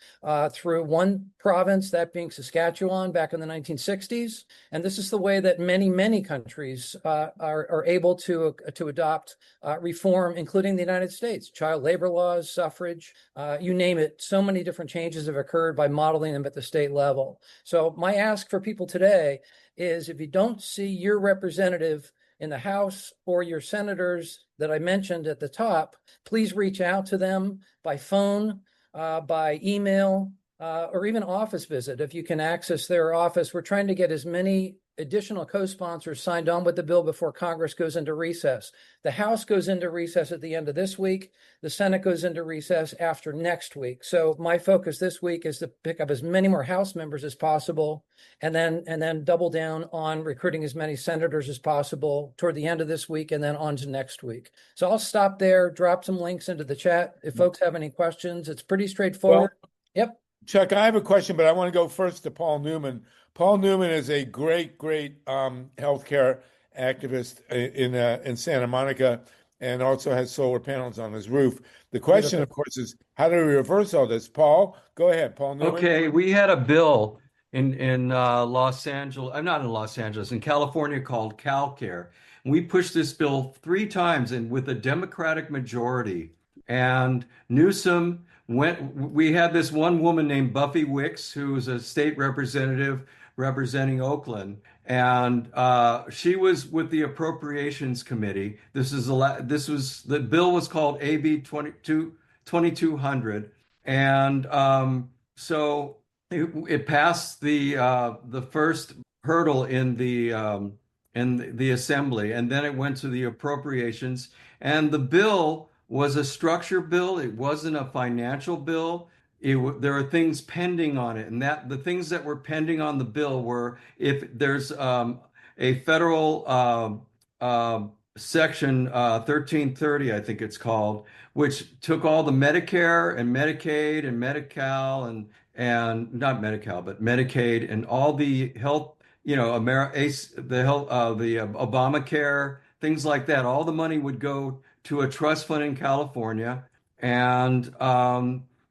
through one province, that being Saskatchewan back in the 1960s. And this is the way that many, many countries are able to adopt reform, including the United States. Child labor laws, suffrage, you name it. So many different changes have occurred by modeling them at the state level. So my ask for people today is, if you don't see your representative in the House or your senators that I mentioned at the top, please reach out to them by phone, by email, or even office visit if you can access their office. We're trying to get as many additional co-sponsors signed on with the bill before Congress goes into recess. The House goes into recess at the end of this week. The Senate goes into recess after next week. So my focus this week is to pick up as many more House members as possible, and then double down on recruiting as many senators as possible toward the end of this week and then on to next week. So I'll stop there, drop some links into the chat. If folks have any questions, it's pretty straightforward. Well, yep. Chuck, I have a question, but I want to go first to Paul Newman. Paul Newman is a great healthcare activist in Santa Monica, and also has solar panels on his roof. The question, of course, is how do we reverse all this? Paul, go ahead, Paul Newman. Okay, we had a bill in Los Angeles, I'm not in Los Angeles, in California, called CalCare. We pushed this bill 3 times and with a Democratic majority. And Newsom we had this one woman named Buffy Wicks, who was a state representative representing Oakland, and she was with the Appropriations Committee. The bill was called AB 2200, and so it passed the first hurdle in the assembly, and then it went to the appropriations, and the bill was a structure bill. It wasn't a financial bill. There are things pending on it, and that the things that were pending on the bill were, if there's a federal section 1330, I think it's called, which took all the Medicare and Medicaid and Medi-Cal and not Medi-Cal, but Medicaid and all the health, the Obamacare, things like that. All the money would go to a trust fund in California, and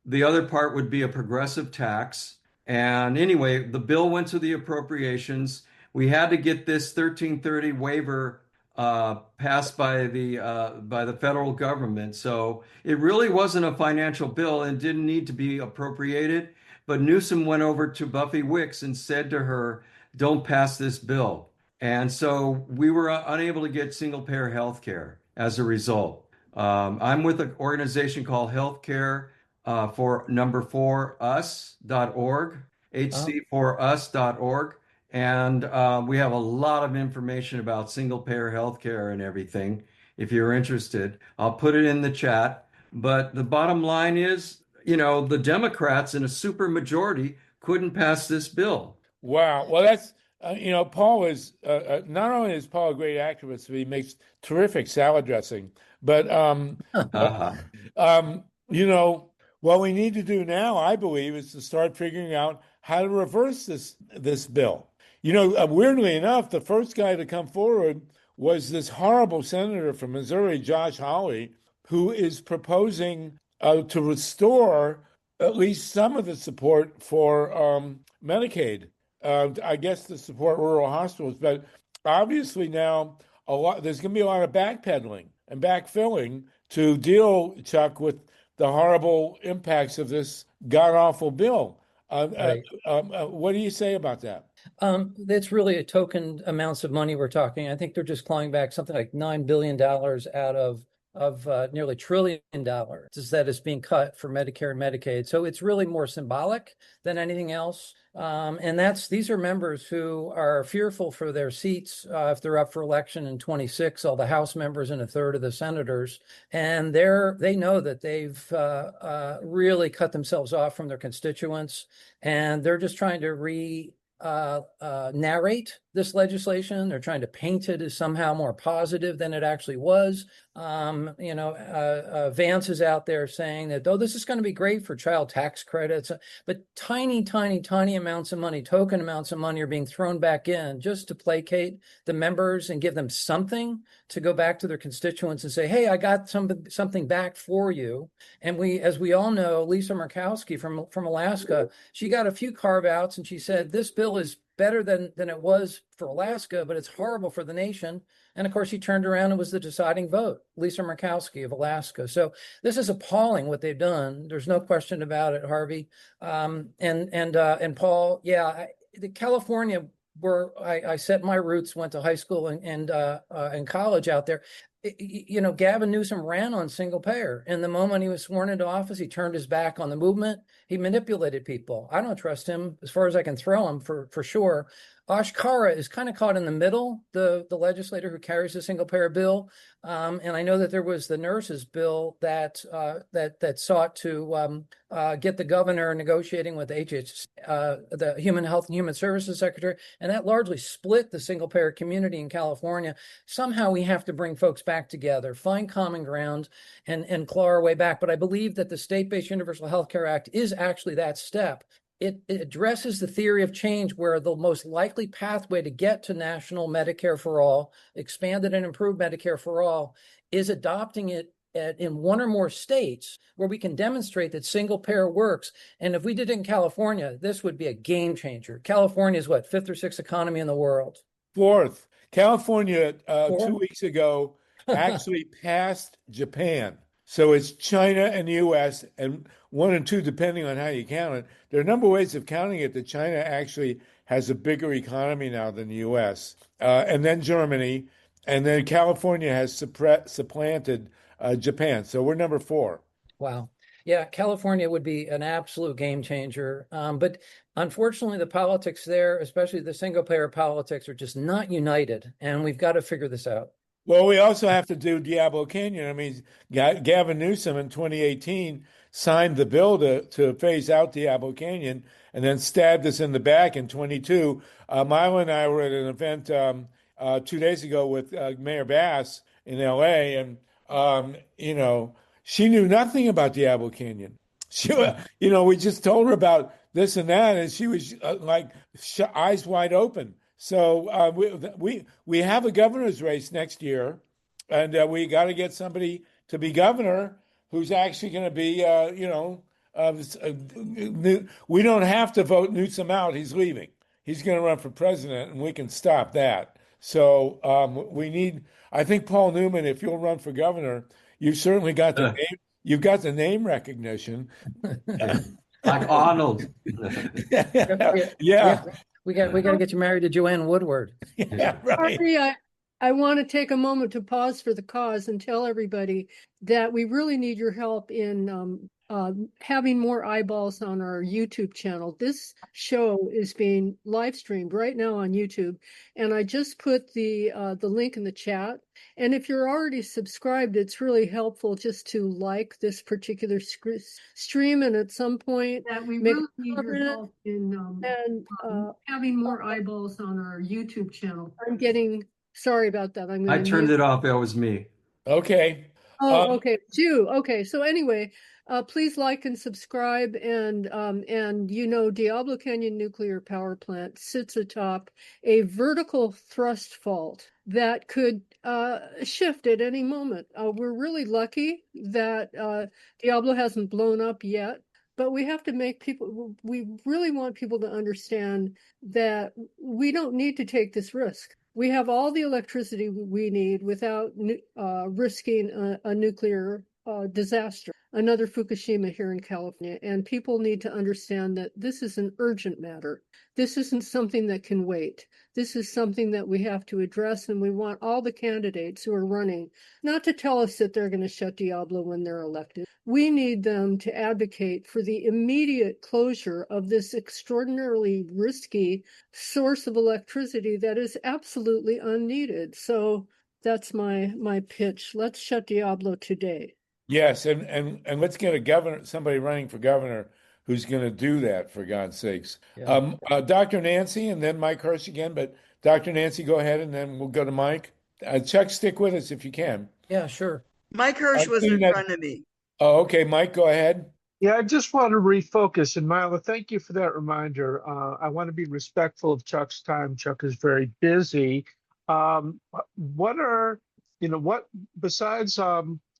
the other part would be a progressive tax. And anyway, the bill went to the appropriations. We had to get this 1330 waiver passed by the federal government. So it really wasn't a financial bill and didn't need to be appropriated. But Newsom went over to Buffy Wicks and said to her, "Don't pass this bill." And so we were unable to get single payer health care as a result. I'm with an organization called Healthcare for #4us.org, hc4us.org. And we have a lot of information about single payer healthcare and everything. If you're interested, I'll put it in the chat. But the bottom line is, the Democrats in a super majority couldn't pass this bill. Wow. Well, that's, Paul is, not only is Paul a great activist, but he makes terrific salad dressing. But, what we need to do now, I believe, is to start figuring out how to reverse this bill. Weirdly enough, the first guy to come forward was this horrible senator from Missouri, Josh Hawley, who is proposing to restore at least some of the support for Medicaid. I guess to support rural hospitals, but obviously now there's going to be a lot of backpedaling and backfilling to deal, Chuck, with the horrible impacts of this god-awful bill. Right. What do you say about that? It's really a token amounts of money we're talking. I think they're just clawing back something like $9 billion out of nearly $1 trillion that is being cut for Medicare and Medicaid. So it's really more symbolic than anything else. And these are members who are fearful for their seats if they're up for election in 26, all the House members and a third of the senators. And they know that they've really cut themselves off from their constituents, and they're just trying to narrate this legislation. They're trying to paint it as somehow more positive than it actually was. Vance is out there saying that, oh, this is going to be great for child tax credits, but tiny, tiny, tiny amounts of money, token amounts of money are being thrown back in just to placate the members and give them something to go back to their constituents and say, hey, I got something back for you. And as we all know, Lisa Murkowski from Alaska, she got a few carve outs and she said, this bill is better than it was for Alaska, but it's horrible for the nation. And of course, he turned around and was the deciding vote, Lisa Murkowski of Alaska. So this is appalling what they've done. There's no question about it, Harvey. And Paul, California, where I set my roots, went to high school and college out there. Gavin Newsom ran on single payer. And the moment he was sworn into office, he turned his back on the movement. He manipulated people. I don't trust him as far as I can throw him for sure. Osh Kara is kind of caught in the middle, the legislator who carries the single payer bill. And I know that there was the nurses bill that sought to get the governor negotiating with the Human Health and Human Services Secretary, and that largely split the single payer community in California. Somehow we have to bring folks back together, find common ground, and claw our way back. But I believe that the State-Based Universal Health Care Act is actually that step. It addresses the theory of change, where the most likely pathway to get to national Medicare for all, expanded and improved Medicare for all, is adopting it in one or more states where we can demonstrate that single payer works. And if we did it in California, this would be a game changer. California is what, 5th or 6th economy in the world? 4th. California 2 weeks ago actually passed Japan. So it's China and the U.S. and 1 and 2, depending on how you count it. There are a number of ways of counting it that China actually has a bigger economy now than the U.S. And then Germany, and then California has supplanted Japan. So we're number 4. Wow. Yeah, California would be an absolute game changer. But unfortunately, the politics there, especially the single payer politics, are just not united. And we've got to figure this out. Well, we also have to do Diablo Canyon. I mean, Gavin Newsom in 2018 signed the bill to phase out Diablo Canyon and then stabbed us in the back in 22. MYLA and I were at an event 2 days ago with Mayor Bass in L.A., and, she knew nothing about Diablo Canyon. We just told her about this and that, and she was eyes wide open. So we have a governor's race next year, and we got to get somebody to be governor who's actually going to be, we don't have to vote Newsom out. He's leaving. He's going to run for president, and we can stop that. So I think Paul Newman, if you'll run for governor, you've certainly got the name. You've got the name recognition. Like Arnold. Yeah. We got to get you married to Joanne Woodward. Yeah, right. Harvey, I want to take a moment to pause for the cause and tell everybody that we really need your help in having more eyeballs on our YouTube channel. This show is being live streamed right now on YouTube, and I just put the link in the chat. And if you're already subscribed, it's really helpful just to like this particular stream, and at some point that we really need your help in having more eyeballs on our YouTube channel. Sorry about that. I turned it off. That was me. Okay. Oh, okay. Okay. So anyway, please like and subscribe. And Diablo Canyon Nuclear Power Plant sits atop a vertical thrust fault that could shift at any moment. We're really lucky that Diablo hasn't blown up yet. But we have to we really want people to understand that we don't need to take this risk. We have all the electricity we need without risking a nuclear disaster, another Fukushima here in California. And people need to understand that this is an urgent matter. This isn't something that can wait. This is something that we have to address, and we want all the candidates who are running not to tell us that they're going to shut Diablo when they're elected. We need them to advocate for the immediate closure of this extraordinarily risky source of electricity that is absolutely unneeded. So that's my pitch. Let's shut Diablo today. Yes, and let's get a governor, somebody running for governor who's going to do that, for God's sakes. Yeah. Dr. Nancy, and then Mike Hirsch again, but Dr. Nancy, go ahead, and then we'll go to Mike. Chuck, stick with us if you can. Yeah, sure. Mike Hirsch was in front of me. Oh, okay, Mike, go ahead. Yeah, I just want to refocus. And MYLA, thank you for that reminder. I want to be respectful of Chuck's time. Chuck is very busy. What besides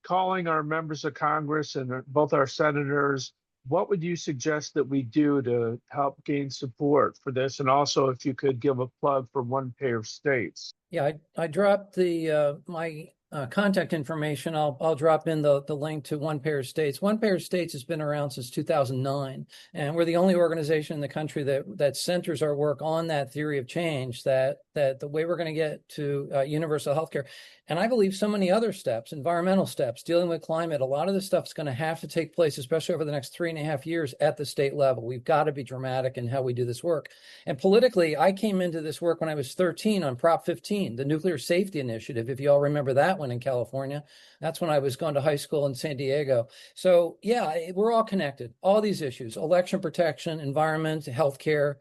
calling our members of Congress and both our senators, what would you suggest that we do to help gain support for this? And also, if you could give a plug for one pair of states. Yeah, I dropped the my contact information. I'll drop in the link to One Pair of States. One Pair of States has been around since 2009, and we're the only organization in the country that centers our work on that theory of change, that the way we're going to get to universal healthcare. And I believe so many other steps, environmental steps, dealing with climate, a lot of this stuff is going to have to take place, especially over the next 3.5 years at the state level. We've got to be dramatic in how we do this work. And politically, I came into this work when I was 13 on Prop 15, the Nuclear Safety Initiative, if you all remember that one in California. That's when I was going to high school in San Diego. So yeah, we're all connected. All these issues, election protection, environment, healthcare,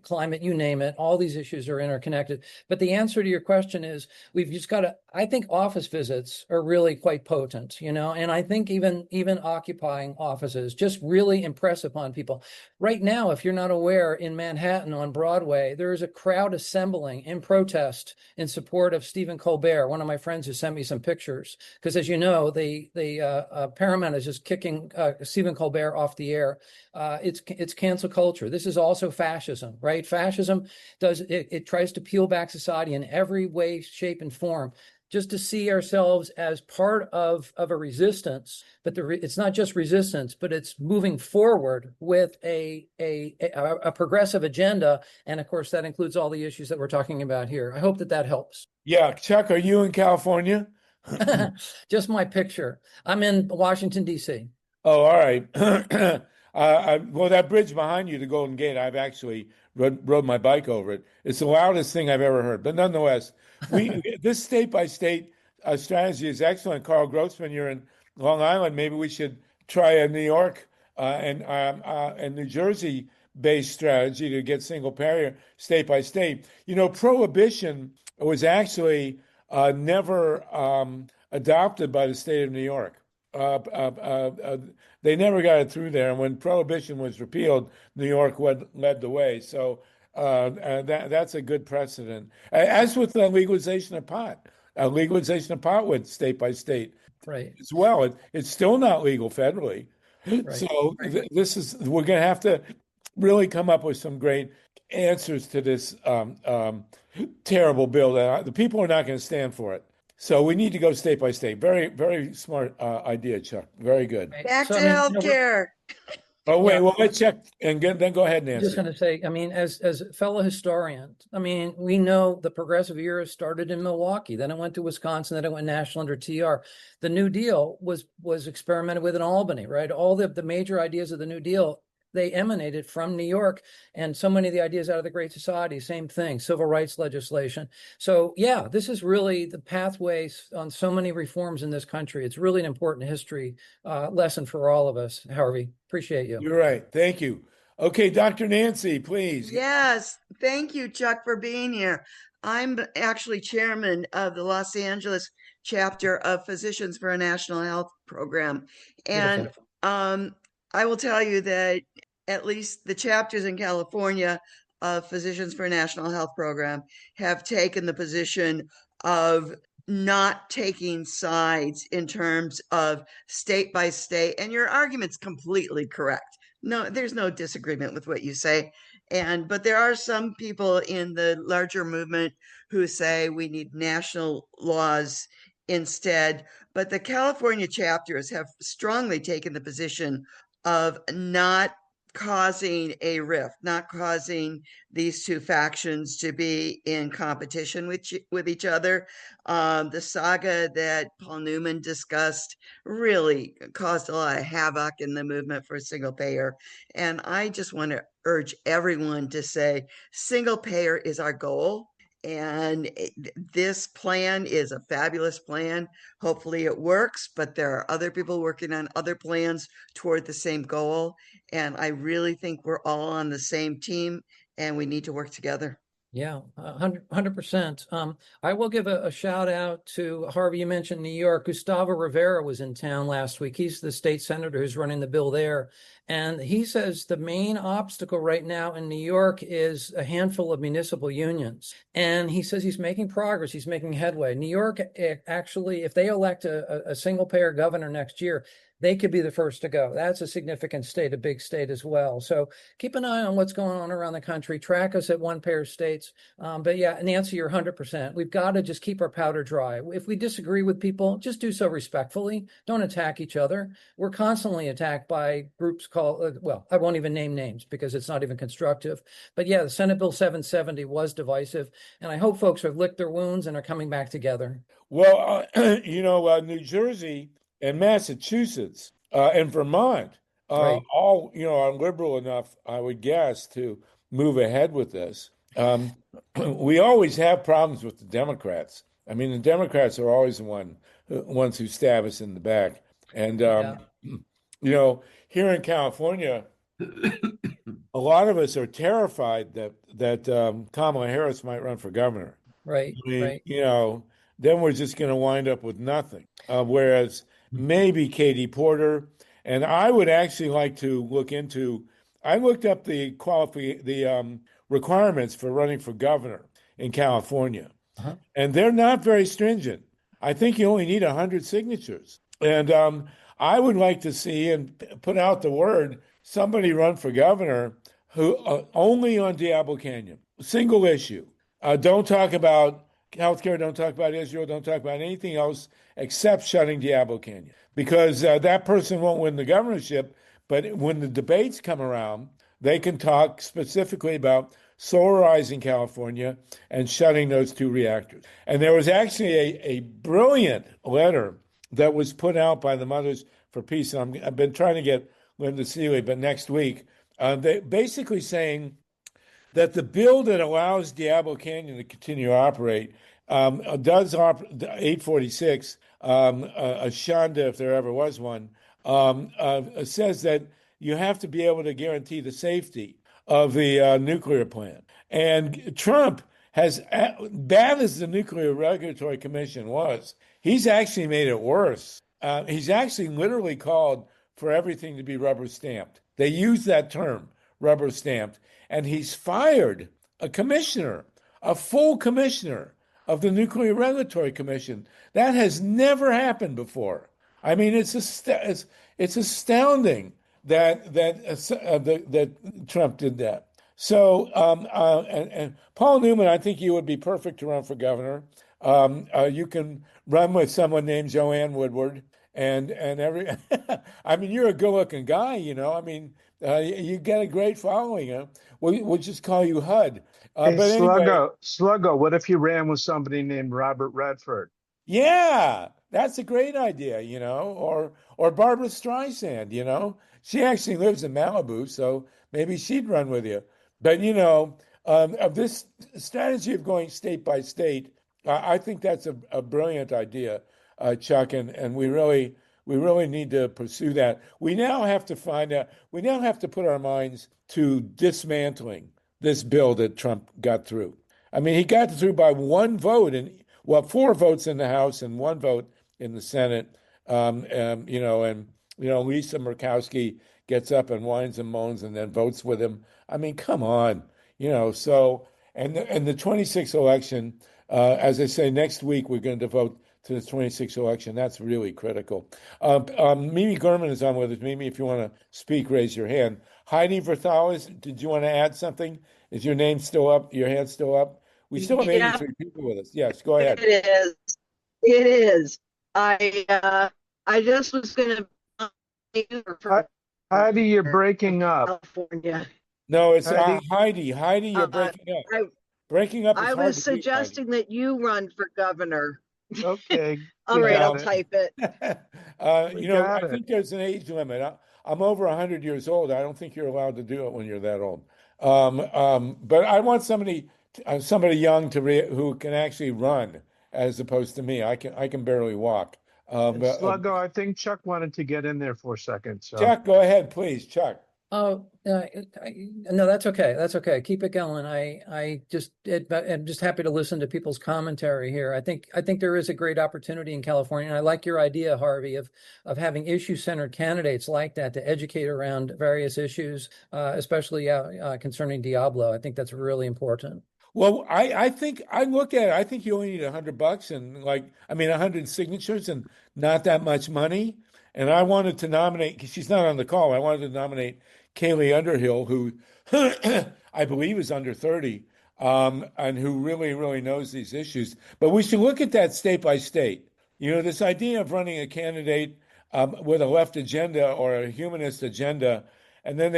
climate, you name it, all these issues are interconnected. But the answer to your question is we've just got to, I think office visits are really quite potent, and I think even occupying offices just really impress upon people. Right now, if you're not aware, in Manhattan on Broadway, there is a crowd assembling in protest in support of Stephen Colbert, one of my friends who sent me some pictures. Because as you know, the Paramount is just kicking Stephen Colbert off the air. It's cancel culture. This is also fascism, right? Fascism it tries to peel back society in every way, shape, and form, just to see ourselves as part of a resistance. But it's not just resistance, but it's moving forward with a progressive agenda. And of course, that includes all the issues that we're talking about here. I hope that helps. Yeah, Chuck, are you in California? Just my picture. I'm in Washington, D.C. Oh, all right. Well, that bridge behind you, the Golden Gate, I've actually rode my bike over it. It's the loudest thing I've ever heard. But nonetheless, this state-by-state strategy is excellent. Carl Grossman, you're in Long Island. Maybe we should try a New York and New Jersey-based strategy to get single payer state by state. Prohibition was actually never adopted by the state of New York. They never got it through there. And when prohibition was repealed, New York led the way. So that's a good precedent. As with the legalization of pot, went state by state, right, as well. It's still not legal federally. Right. So we're going to have to really come up with some great answers to this terrible bill. The people are not going to stand for it. So we need to go state by state. Very, very smart idea, Chuck. Very good. Back to healthcare. Oh, wait, well, let's check and then go ahead, Nancy. I'm just going to say, as a fellow historian, we know the progressive era started in Milwaukee, then it went to Wisconsin, then it went national under TR. The New Deal was experimented with in Albany, right? All the major ideas of the New Deal, they emanated from New York, and so many of the ideas out of the Great Society, same thing, civil rights legislation. So yeah, this is really the pathways on so many reforms in this country. It's really an important history lesson for all of us. Harvey, appreciate you. You're right. Thank you. Okay, Dr. Nancy, please. Yes, thank you, Chuck, for being here. I'm actually chairman of the Los Angeles chapter of Physicians for a National Health Program. And I will tell you that at least the chapters in California of Physicians for a National Health Program have taken the position of not taking sides in terms of state by state. And your argument's completely correct. No, there's no disagreement with what you say. But there are some people in the larger movement who say we need national laws instead. But the California chapters have strongly taken the position of not causing a rift, not causing these two factions to be in competition with each other. The saga that Paul Newman discussed really caused a lot of havoc in the movement for single payer. And I just want to urge everyone to say single payer is our goal. And this plan is a fabulous plan. Hopefully it works, but there are other people working on other plans toward the same goal. And I really think we're all on the same team and we need to work together. Yeah, 100%. I will give a shout out to Harvey. You mentioned New York. Gustavo Rivera was in town last week. He's the state senator who's running the bill there. And he says the main obstacle right now in New York is a handful of municipal unions. And he says he's making progress. He's making headway. New York, actually, if they elect a single payer governor next year, they could be the first to go. That's a significant state, a big state as well. So keep an eye on what's going on around the country. Track us at one pair states. But yeah, Nancy, you're 100%. We've got to just keep our powder dry. If we disagree with people, just do so respectfully. Don't attack each other. We're constantly attacked by groups called, well, I won't even name names because it's not even constructive. But yeah, the Senate Bill 770 was divisive. And I hope folks have licked their wounds and are coming back together. Well, New Jersey and Massachusetts and Vermont, Right. all are liberal enough, I would guess, to move ahead with this. We always have problems with the Democrats. I mean, the Democrats are always the ones who stab us in the back. And here in California, a lot of us are terrified that Kamala Harris might run for governor. Right. I mean, Right. then we're just going to wind up with nothing. Whereas maybe Katie Porter, and I would actually like to look into. I looked up the requirements for running for governor in California, and they're not very stringent. I think you only need 100 signatures, and I would like to see and put out the word somebody run for governor who only on Diablo Canyon, single issue. Don't talk about healthcare, don't talk about Israel, don't talk about anything else except shutting Diablo Canyon, because that person won't win the governorship. But when the debates come around, they can talk specifically about solarizing California and shutting those two reactors. And there was actually a brilliant letter that was put out by the Mothers for Peace. And I've been trying to get Linda Seeley, but next week, they basically saying that the bill that allows Diablo Canyon to continue to operate does 846, Shonda, if there ever was one, says that you have to be able to guarantee the safety of the nuclear plant. And Trump has, bad as the Nuclear Regulatory Commission was, he's actually made it worse. He's actually literally called for everything to be rubber stamped. They use that term, rubber stamped. And he's fired a commissioner, a full commissioner of the Nuclear Regulatory Commission. That has never happened before. I mean, it's astounding that Trump did that. So, and Paul Newman, I think you would be perfect to run for governor. You can run with someone named Joanne Woodward, and I mean, you're a good-looking guy, I mean, you get a great following. We'll just call you HUD. Hey, But anyway, Sluggo, what if you ran with somebody named Robert Redford? yeah, that's a great idea, or Barbara Streisand, she actually lives in Malibu, so maybe she'd run with you. But of this strategy of going state by state, I think that's a brilliant idea, Chuck, and we really need to pursue that. We now have to put our minds to dismantling this bill that Trump got through. I mean, he got through by one vote, and 4 votes in the House and 1 vote in the Senate. Lisa Murkowski gets up and whines and moans and then votes with him. I mean, come on, So, and the 26th election, as I say, next week we're going to vote to the 26th election. That's really critical. Mimi Gurman is on with us. Mimi, if you want to speak, raise your hand. Heidi Verthalis, did you want to add something? Is your name still up? Your hand still up? We still have 83 people with us. Yes, go ahead. It is. It is. I just was going to Heidi, you're breaking up. California. No, it's Heidi? Heidi. Heidi, you're breaking up. I Breaking up is I hard was to beat, Heidi. suggesting that you run for governor. Okay, All we right, got I'll it. type it. We You know, got I it. think there's an age limit. I'm over 100 years old. I don't think you're allowed to do it when you're that old. But I want somebody young who can actually run, as opposed to me. I can barely walk. And Sluggo, I think Chuck wanted to get in there for a second. So Chuck, go ahead, please, Chuck. Oh, no, that's okay. That's okay. Keep it going. I'm just happy to listen to people's commentary here. I think there is a great opportunity in California, and I like your idea, Harvey, of having issue-centered candidates like that to educate around various issues, especially concerning Diablo. I think that's really important. Well, I think I look at it. I think you only need $100 and 100 signatures and not that much money. And I wanted to nominate, because she's not on the call. I wanted to nominate Kaylee Underhill, who I believe is under 30, and who really, really knows these issues. But we should look at that state by state. You know, this idea of running a candidate with a left agenda or a humanist agenda, and then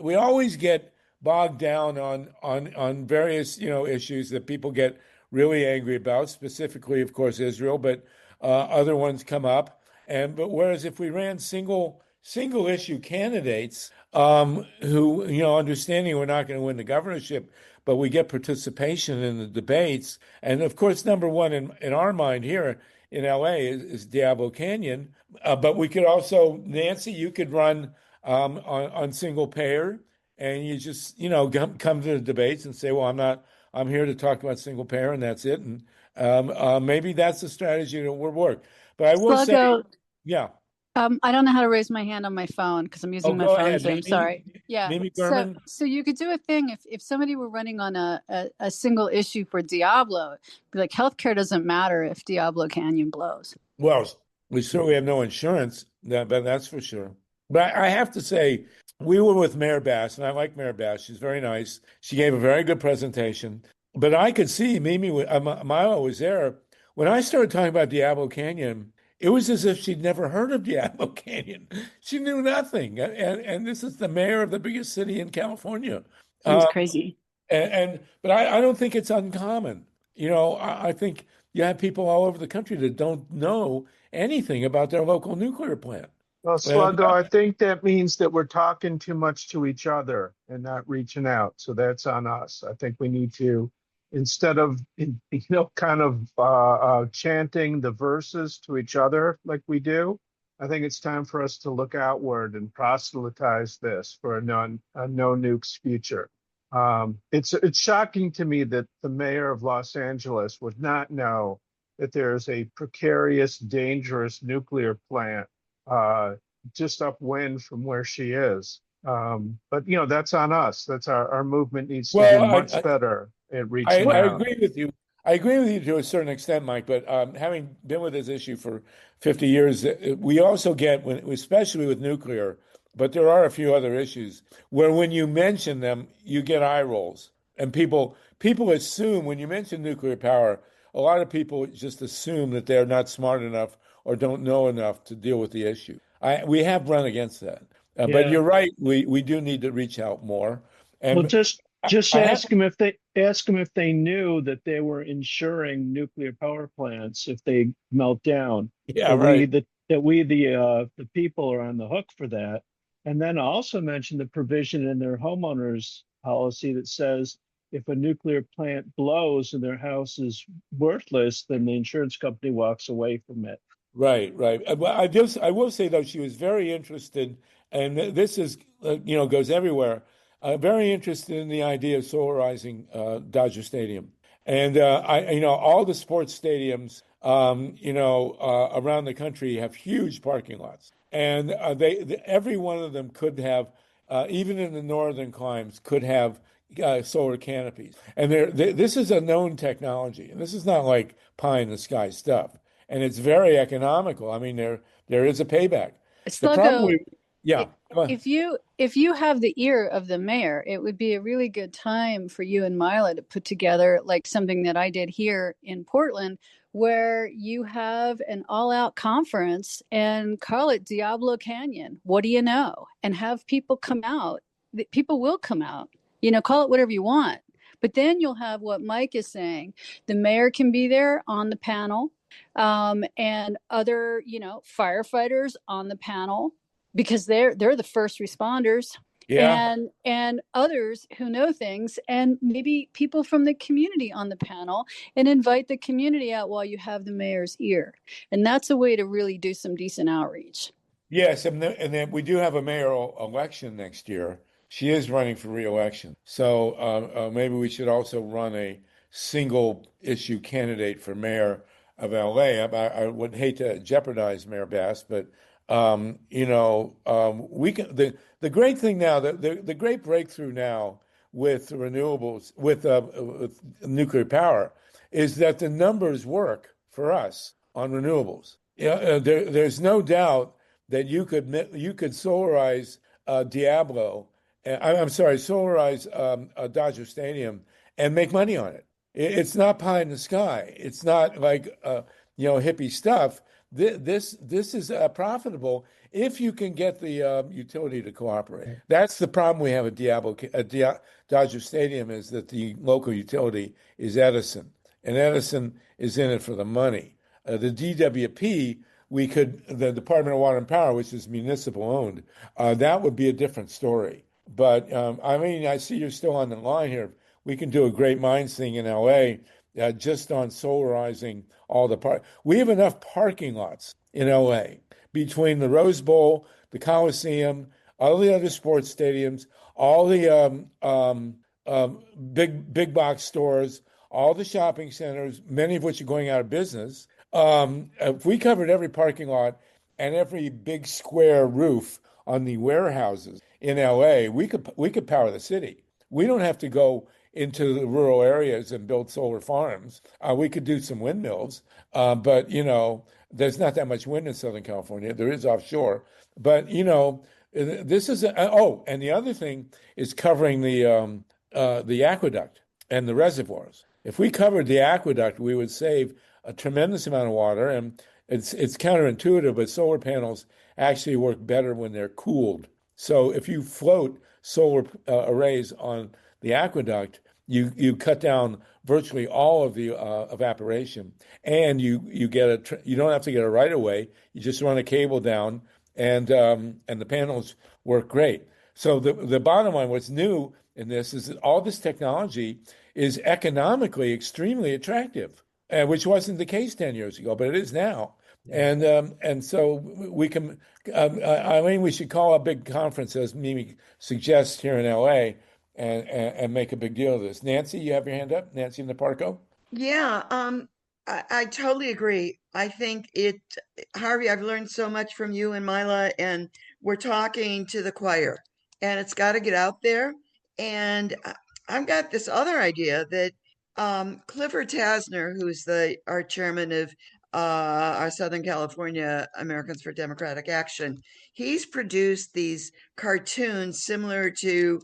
we always get bogged down on various issues that people get really angry about, specifically, of course, Israel, but other ones come up. But whereas if we ran single issue candidates who, understanding we're not going to win the governorship, but we get participation in the debates. And of course, number one in our mind here in LA is Diablo Canyon. But we could also, Nancy, you could run on single payer, and you just, come to the debates and say, well, I'm here to talk about single payer, and that's it. And maybe that's a strategy that would work. But I will say, yeah. I don't know how to raise my hand on my phone because I'm using my go phone, ahead, so I'm Mimi. sorry. Yeah. Mimi Gurman. So you could do a thing if somebody were running on a single issue for Diablo, be like, healthcare doesn't matter if Diablo Canyon blows. Well, we certainly have no insurance, but that's for sure. But I have to say, we were with Mayor Bass, and I like Mayor Bass. She's very nice. She gave a very good presentation. But I could see Mimi, MYLA was there. When I started talking about Diablo Canyon, it was as if she'd never heard of Diablo Canyon. She knew nothing. And this is the mayor of the biggest city in California. It's crazy. But I don't think it's uncommon. I think you have people all over the country that don't know anything about their local nuclear plant. Well, Sluggo, I think that means that we're talking too much to each other and not reaching out. So that's on us. I think we need to, instead of, kind of chanting the verses to each other like we do, I think it's time for us to look outward and proselytize this for a no nukes future. It's shocking to me that the mayor of Los Angeles would not know that there's a precarious, dangerous nuclear plant just upwind from where she is. But that's on us. That's our movement needs to do much better at reaching out. I agree with you. I agree with you to a certain extent, Mike, but having been with this issue for 50 years, we also get, especially with nuclear, but there are a few other issues where when you mention them, you get eye rolls. And people assume when you mention nuclear power, a lot of people just assume that they're not smart enough or don't know enough to deal with the issue. We have run against that. But you're right, we do need to reach out more. And well, just ask them if they knew that they were insuring nuclear power plants if they melt down. Yeah, right. That we the people are on the hook for that. And then also mention the provision in their homeowners policy that says if a nuclear plant blows and their house is worthless, then the insurance company walks away from it. Right. Well, I will say though, she was very interested, and this is goes everywhere. Very interested in the idea of solarizing Dodger Stadium, and all the sports stadiums around the country have huge parking lots, and every one of them could have, even in the northern climes, could have solar canopies. And this is a known technology, and this is not like pie in the sky stuff. And it's very economical. I mean, there is a payback. Sluggo, Yeah. If you have the ear of the mayor, it would be a really good time for you and MYLA to put together like something that I did here in Portland, where you have an all-out conference and call it Diablo Canyon. What do you know? And have people come out. People will come out. Call it whatever you want. But then you'll have what Mike is saying. The mayor can be there on the panel, and other, firefighters on the panel, because they're the first responders. Yeah. And others who know things, and maybe people from the community on the panel, and invite the community out while you have the mayor's ear. And that's a way to really do some decent outreach. Yes, and then we do have a mayoral election next year. She is running for re-election. So maybe we should also run a single issue candidate for mayor of LA. I would hate to jeopardize Mayor Bass, but we can. The great thing now, the great breakthrough now with renewables, with nuclear power, is that the numbers work for us on renewables. There's no doubt that you could solarize Diablo. I'm sorry, solarize Dodger Stadium and make money on it. It's not pie in the sky. It's not like hippie stuff. This is profitable if you can get the utility to cooperate. That's the problem we have at Dodger Stadium, is that the local utility is Edison, and Edison is in it for the money. The DWP, the Department of Water and Power, which is municipal owned, that would be a different story. But I see you're still on the line here. We can do a great minds thing in LA just on solarizing all the park. We have enough parking lots in LA between the Rose Bowl, the Coliseum, all the other sports stadiums, all the big box stores, all the shopping centers, many of which are going out of business. If we covered every parking lot and every big square roof on the warehouses in LA, we could power the city. We don't have to go into the rural areas and build solar farms. We could do some windmills, but there's not that much wind in Southern California. There is offshore, but this is and the other thing is covering the aqueduct and the reservoirs. If we covered the aqueduct, we would save a tremendous amount of water, and it's counterintuitive, but solar panels actually work better when they're cooled. So if you float solar arrays on the aqueduct, you cut down virtually all of the evaporation, and you don't have to get a right of way. You just run a cable down, and the panels work great. So the bottom line, what's new in this is that all this technology is economically extremely attractive, which wasn't the case 10 years ago, but it is now. And so we can, we should call a big conference, as Mimi suggests, here in LA, and make a big deal of this. Nancy, you have your hand up? Nancy in the Parco? Yeah, I totally agree. I think Harvey, I've learned so much from you and MYLA, and we're talking to the choir, and it's got to get out there. And I've got this other idea that Clifford Tasner, who's our chairman of our Southern California Americans for Democratic Action, he's produced these cartoons similar to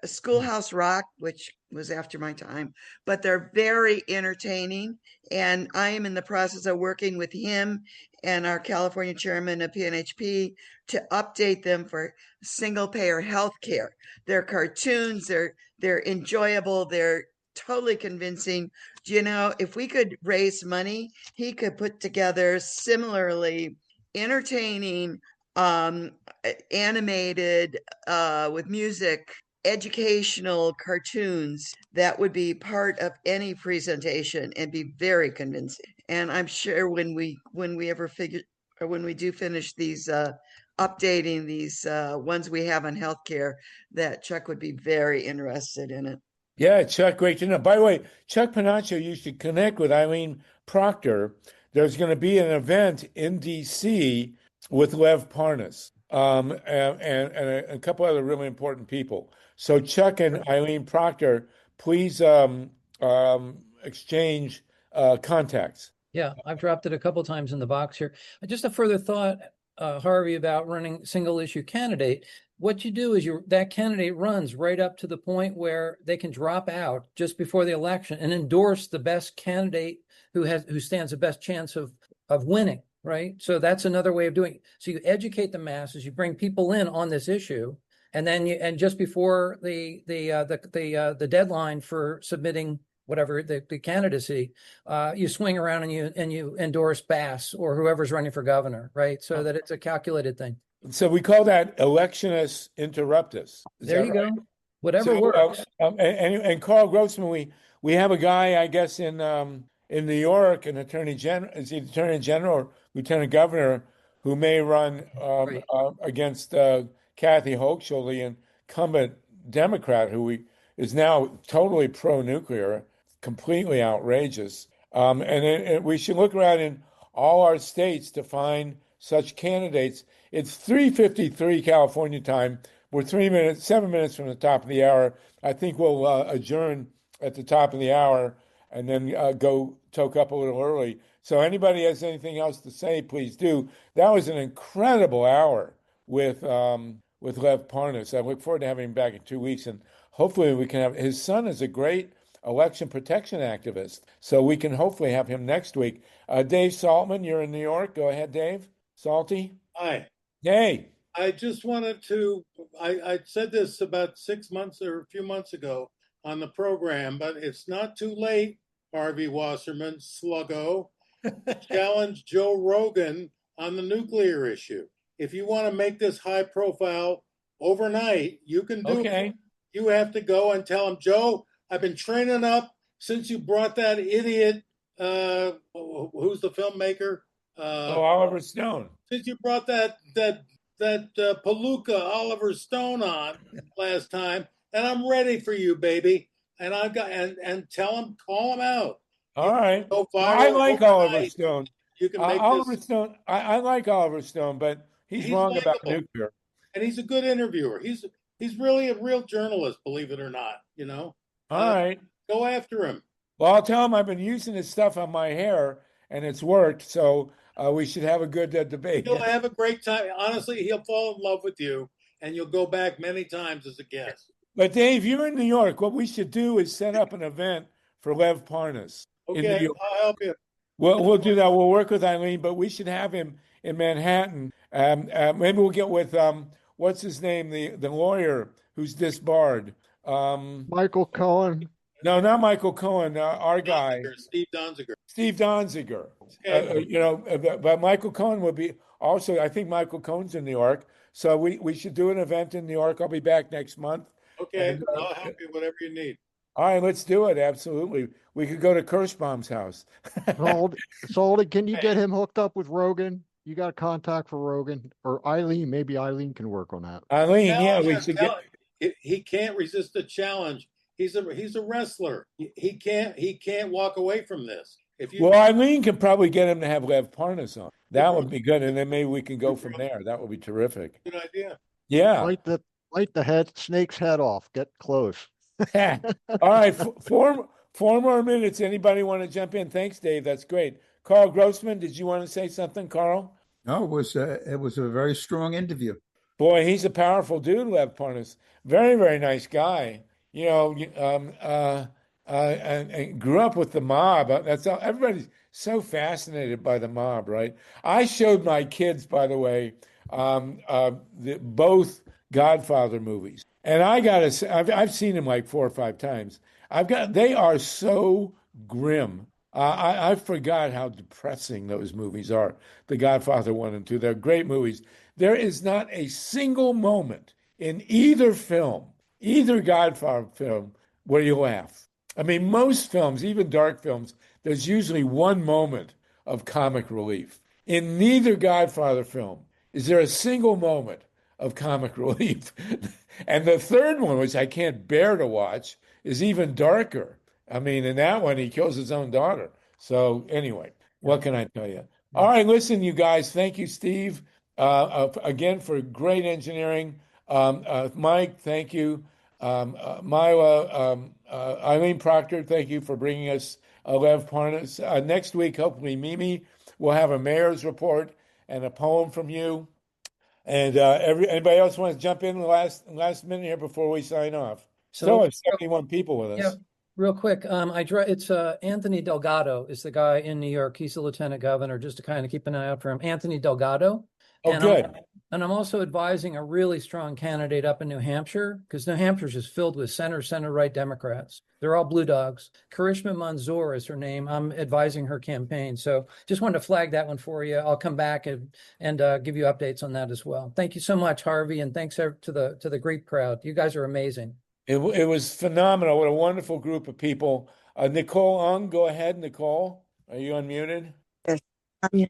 Schoolhouse Rock, which was after my time, but they're very entertaining. And I am in the process of working with him and our California chairman of PNHP to update them for single payer health care. They're cartoons, they're enjoyable, they're totally convincing. If we could raise money, he could put together similarly entertaining, animated, with music, educational cartoons that would be part of any presentation and be very convincing. And I'm sure when we do finish these updating these ones we have on healthcare, that Chuck would be very interested in it. Yeah, Chuck, great to know. By the way, Chuck Panaccio, you should connect with ILENE Proctor. There's going to be an event in DC with LEV PARNAS and a couple other really important people. So Chuck and ILENE Proctor, please exchange contacts. Yeah, I've dropped it a couple times in the box here. Just a further thought. Harvey, about running single issue candidate, what you do is that candidate runs right up to the point where they can drop out just before the election and endorse the best candidate who stands the best chance of winning, right? So that's another way of doing it. So you educate the masses, you bring people in on this issue, and then just before the deadline for submitting whatever the candidacy, you swing around and you endorse Bass or whoever's running for governor, right? So that it's a calculated thing. So we call that electionis interruptus. There you go. Whatever works. And Carl Grossman, we have a guy, I guess, in New York, an attorney general, is he attorney general or lieutenant governor, who may run against Kathy Hochul, the incumbent Democrat, who is now totally pro-nuclear, completely outrageous. And we should look around in all our states to find such candidates. It's 3:53 California time. We're 7 minutes from the top of the hour. I think we'll adjourn at the top of the hour and then go toke up a little early. So anybody has anything else to say, please do. That was an incredible hour with Lev Parnas. I look forward to having him back in 2 weeks, and hopefully we can have, his son is a great election protection activist, so we can hopefully have him next week. Dave Saltman, you're in New York. Go ahead, Dave. Salty. Hi. Hey. I just wanted to, I said this about 6 months or a few months ago on the program, but it's not too late, Harvey Wasserman, sluggo, challenge Joe Rogan on the nuclear issue. If you want to make this high profile overnight, you can do it. You have to go and tell him, Joe, I've been training up since you brought that idiot, who's the filmmaker? Oliver Stone. Since you brought that Palooka Oliver Stone on last time, and I'm ready for you, baby. And I've got and tell him, call him out. All right. I like Oliver Stone. You can make Oliver Stone. I like Oliver Stone, but he's wrong about nuclear. And he's a good interviewer. He's really a real journalist, believe it or not. You know. All right. Go after him. Well, I'll tell him I've been using his stuff on my hair, and it's worked. So we should have a good debate. He'll have a great time. Honestly, he'll fall in love with you, and you'll go back many times as a guest. But Dave, you're in New York. What we should do is set up an event for Lev Parnas. Okay, I'll help you. We'll do that. We'll work with ILENE, but we should have him in Manhattan. Maybe we'll get with what's his name, the lawyer who's disbarred. Michael Cohen. No, not Michael Cohen. Our guy, Steve Donziger. Steve Donziger. Okay. But Michael Cohen would be also. I think Michael Cohen's in New York, so we should do an event in New York. I'll be back next month. Okay, I'll help you whatever you need. All right, let's do it. Absolutely. We could go to Kirschbaum's house. Salty, can you get him hooked up with Rogan? You got a contact for Rogan or ILENE? Maybe ILENE can work on that. ILENE, we should get. He can't resist the challenge. He's a wrestler. He can't walk away from this. Well, ILENE can probably get him to have Lev Parnas on. That would be good, and then maybe we can go from there. That would be terrific. Good idea. Yeah. Light the snake's head off. Get close. All right, four more minutes. Anybody want to jump in? Thanks, Dave. That's great. Carl Grossman, did you want to say something, Carl? No, it was a very strong interview. Boy, he's a powerful dude, Lev Parnas. Very, very nice guy. You know, and grew up with the mob. That's all. Everybody's so fascinated by the mob, right? I showed my kids, by the way, both Godfather movies, and I gotta say, I've seen them like 4 or 5 times. They are so grim. I forgot how depressing those movies are. The Godfather 1 and 2, they're great movies. There is not a single moment in either film, either Godfather film, where you laugh. I mean, most films, even dark films, there's usually one moment of comic relief. In neither Godfather film is there a single moment of comic relief. And the third one, which I can't bear to watch, is even darker. I mean, in that one, he kills his own daughter. So anyway, what can I tell you? All right, listen, you guys. Thank you, Steve, again, for great engineering. Mike, thank you. MYLA, ILENE Proctor, thank you for bringing us Lev Parnas. Next week, hopefully, Mimi will have a mayor's report. and a poem from you. And anybody else want to jump in the last minute here before we sign off? Still have 71 people with us. Yeah, real quick. It's Anthony Delgado is the guy in New York. He's the lieutenant governor, just to kind of keep an eye out for him. Anthony Delgado. Oh, and good. I'm also advising a really strong candidate up in New Hampshire, because New Hampshire's just filled with center right Democrats. They're all blue dogs. Karishma Manzoor is her name. I'm advising her campaign. So just wanted to flag that one for you. I'll come back and give you updates on that as well. Thank you so much, Harvey, and thanks to the great crowd. You guys are amazing. It was phenomenal. What a wonderful group of people. Nicole Ung, go ahead, Nicole. Are you unmuted? Yes.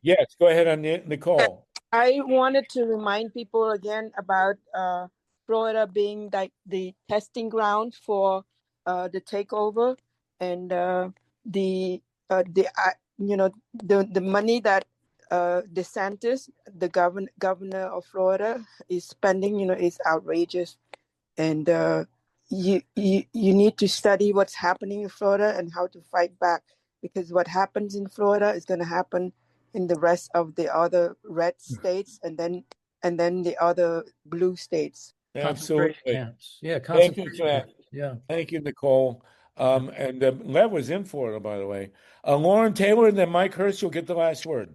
Yes, go ahead, Nicole. I wanted to remind people again about Florida being like the testing ground for the takeover, and the money that DeSantis, the governor of Florida, is spending, is outrageous, and you need to study what's happening in Florida and how to fight back, because what happens in Florida is going to happen in the rest of the other red states, and then the other blue states. Absolutely. Yeah. Thank you for that. Yeah. Thank you, Nicole. And Lev was in Florida, by the way. Lauren Taylor and then Mike Hurst, you'll get the last word.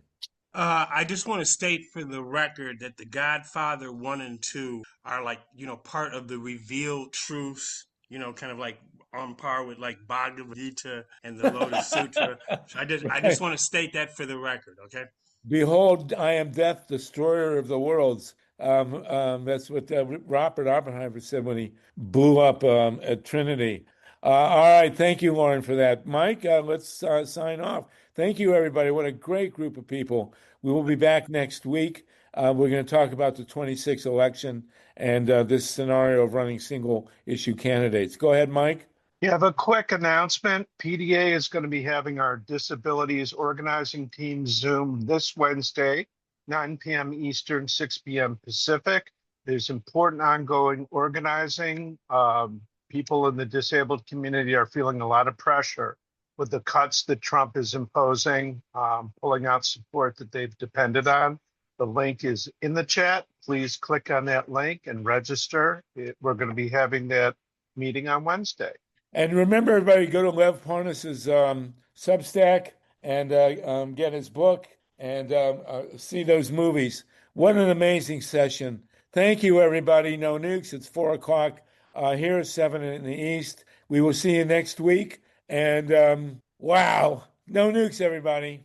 I just want to state for the record that The Godfather 1 and 2 are like, part of the revealed truths, kind of like on par with like Bhagavad Gita and the Lotus Sutra. So I just want to state that for the record, okay? Behold, I am death, destroyer of the worlds. That's what Robert Oppenheimer said when he blew up at Trinity. All right, thank you, Lauren, for that. Mike, let's sign off. Thank you, everybody. What a great group of people. We will be back next week. We're going to talk about the 26th election and this scenario of running single-issue candidates. Go ahead, Mike. You have a quick announcement. PDA is going to be having our disabilities organizing team Zoom this Wednesday, 9 p.m. Eastern, 6 p.m. Pacific. There's important ongoing organizing. People in the disabled community are feeling a lot of pressure with the cuts that Trump is imposing, pulling out support that they've depended on. The link is in the chat. Please click on that link and register. We're going to be having that meeting on Wednesday. And remember, everybody, go to Lev Parnas's Substack and get his book and see those movies. What an amazing session. Thank you, everybody. No nukes. It's 4 o'clock here, 7 in the East. We will see you next week. And wow, no nukes, everybody.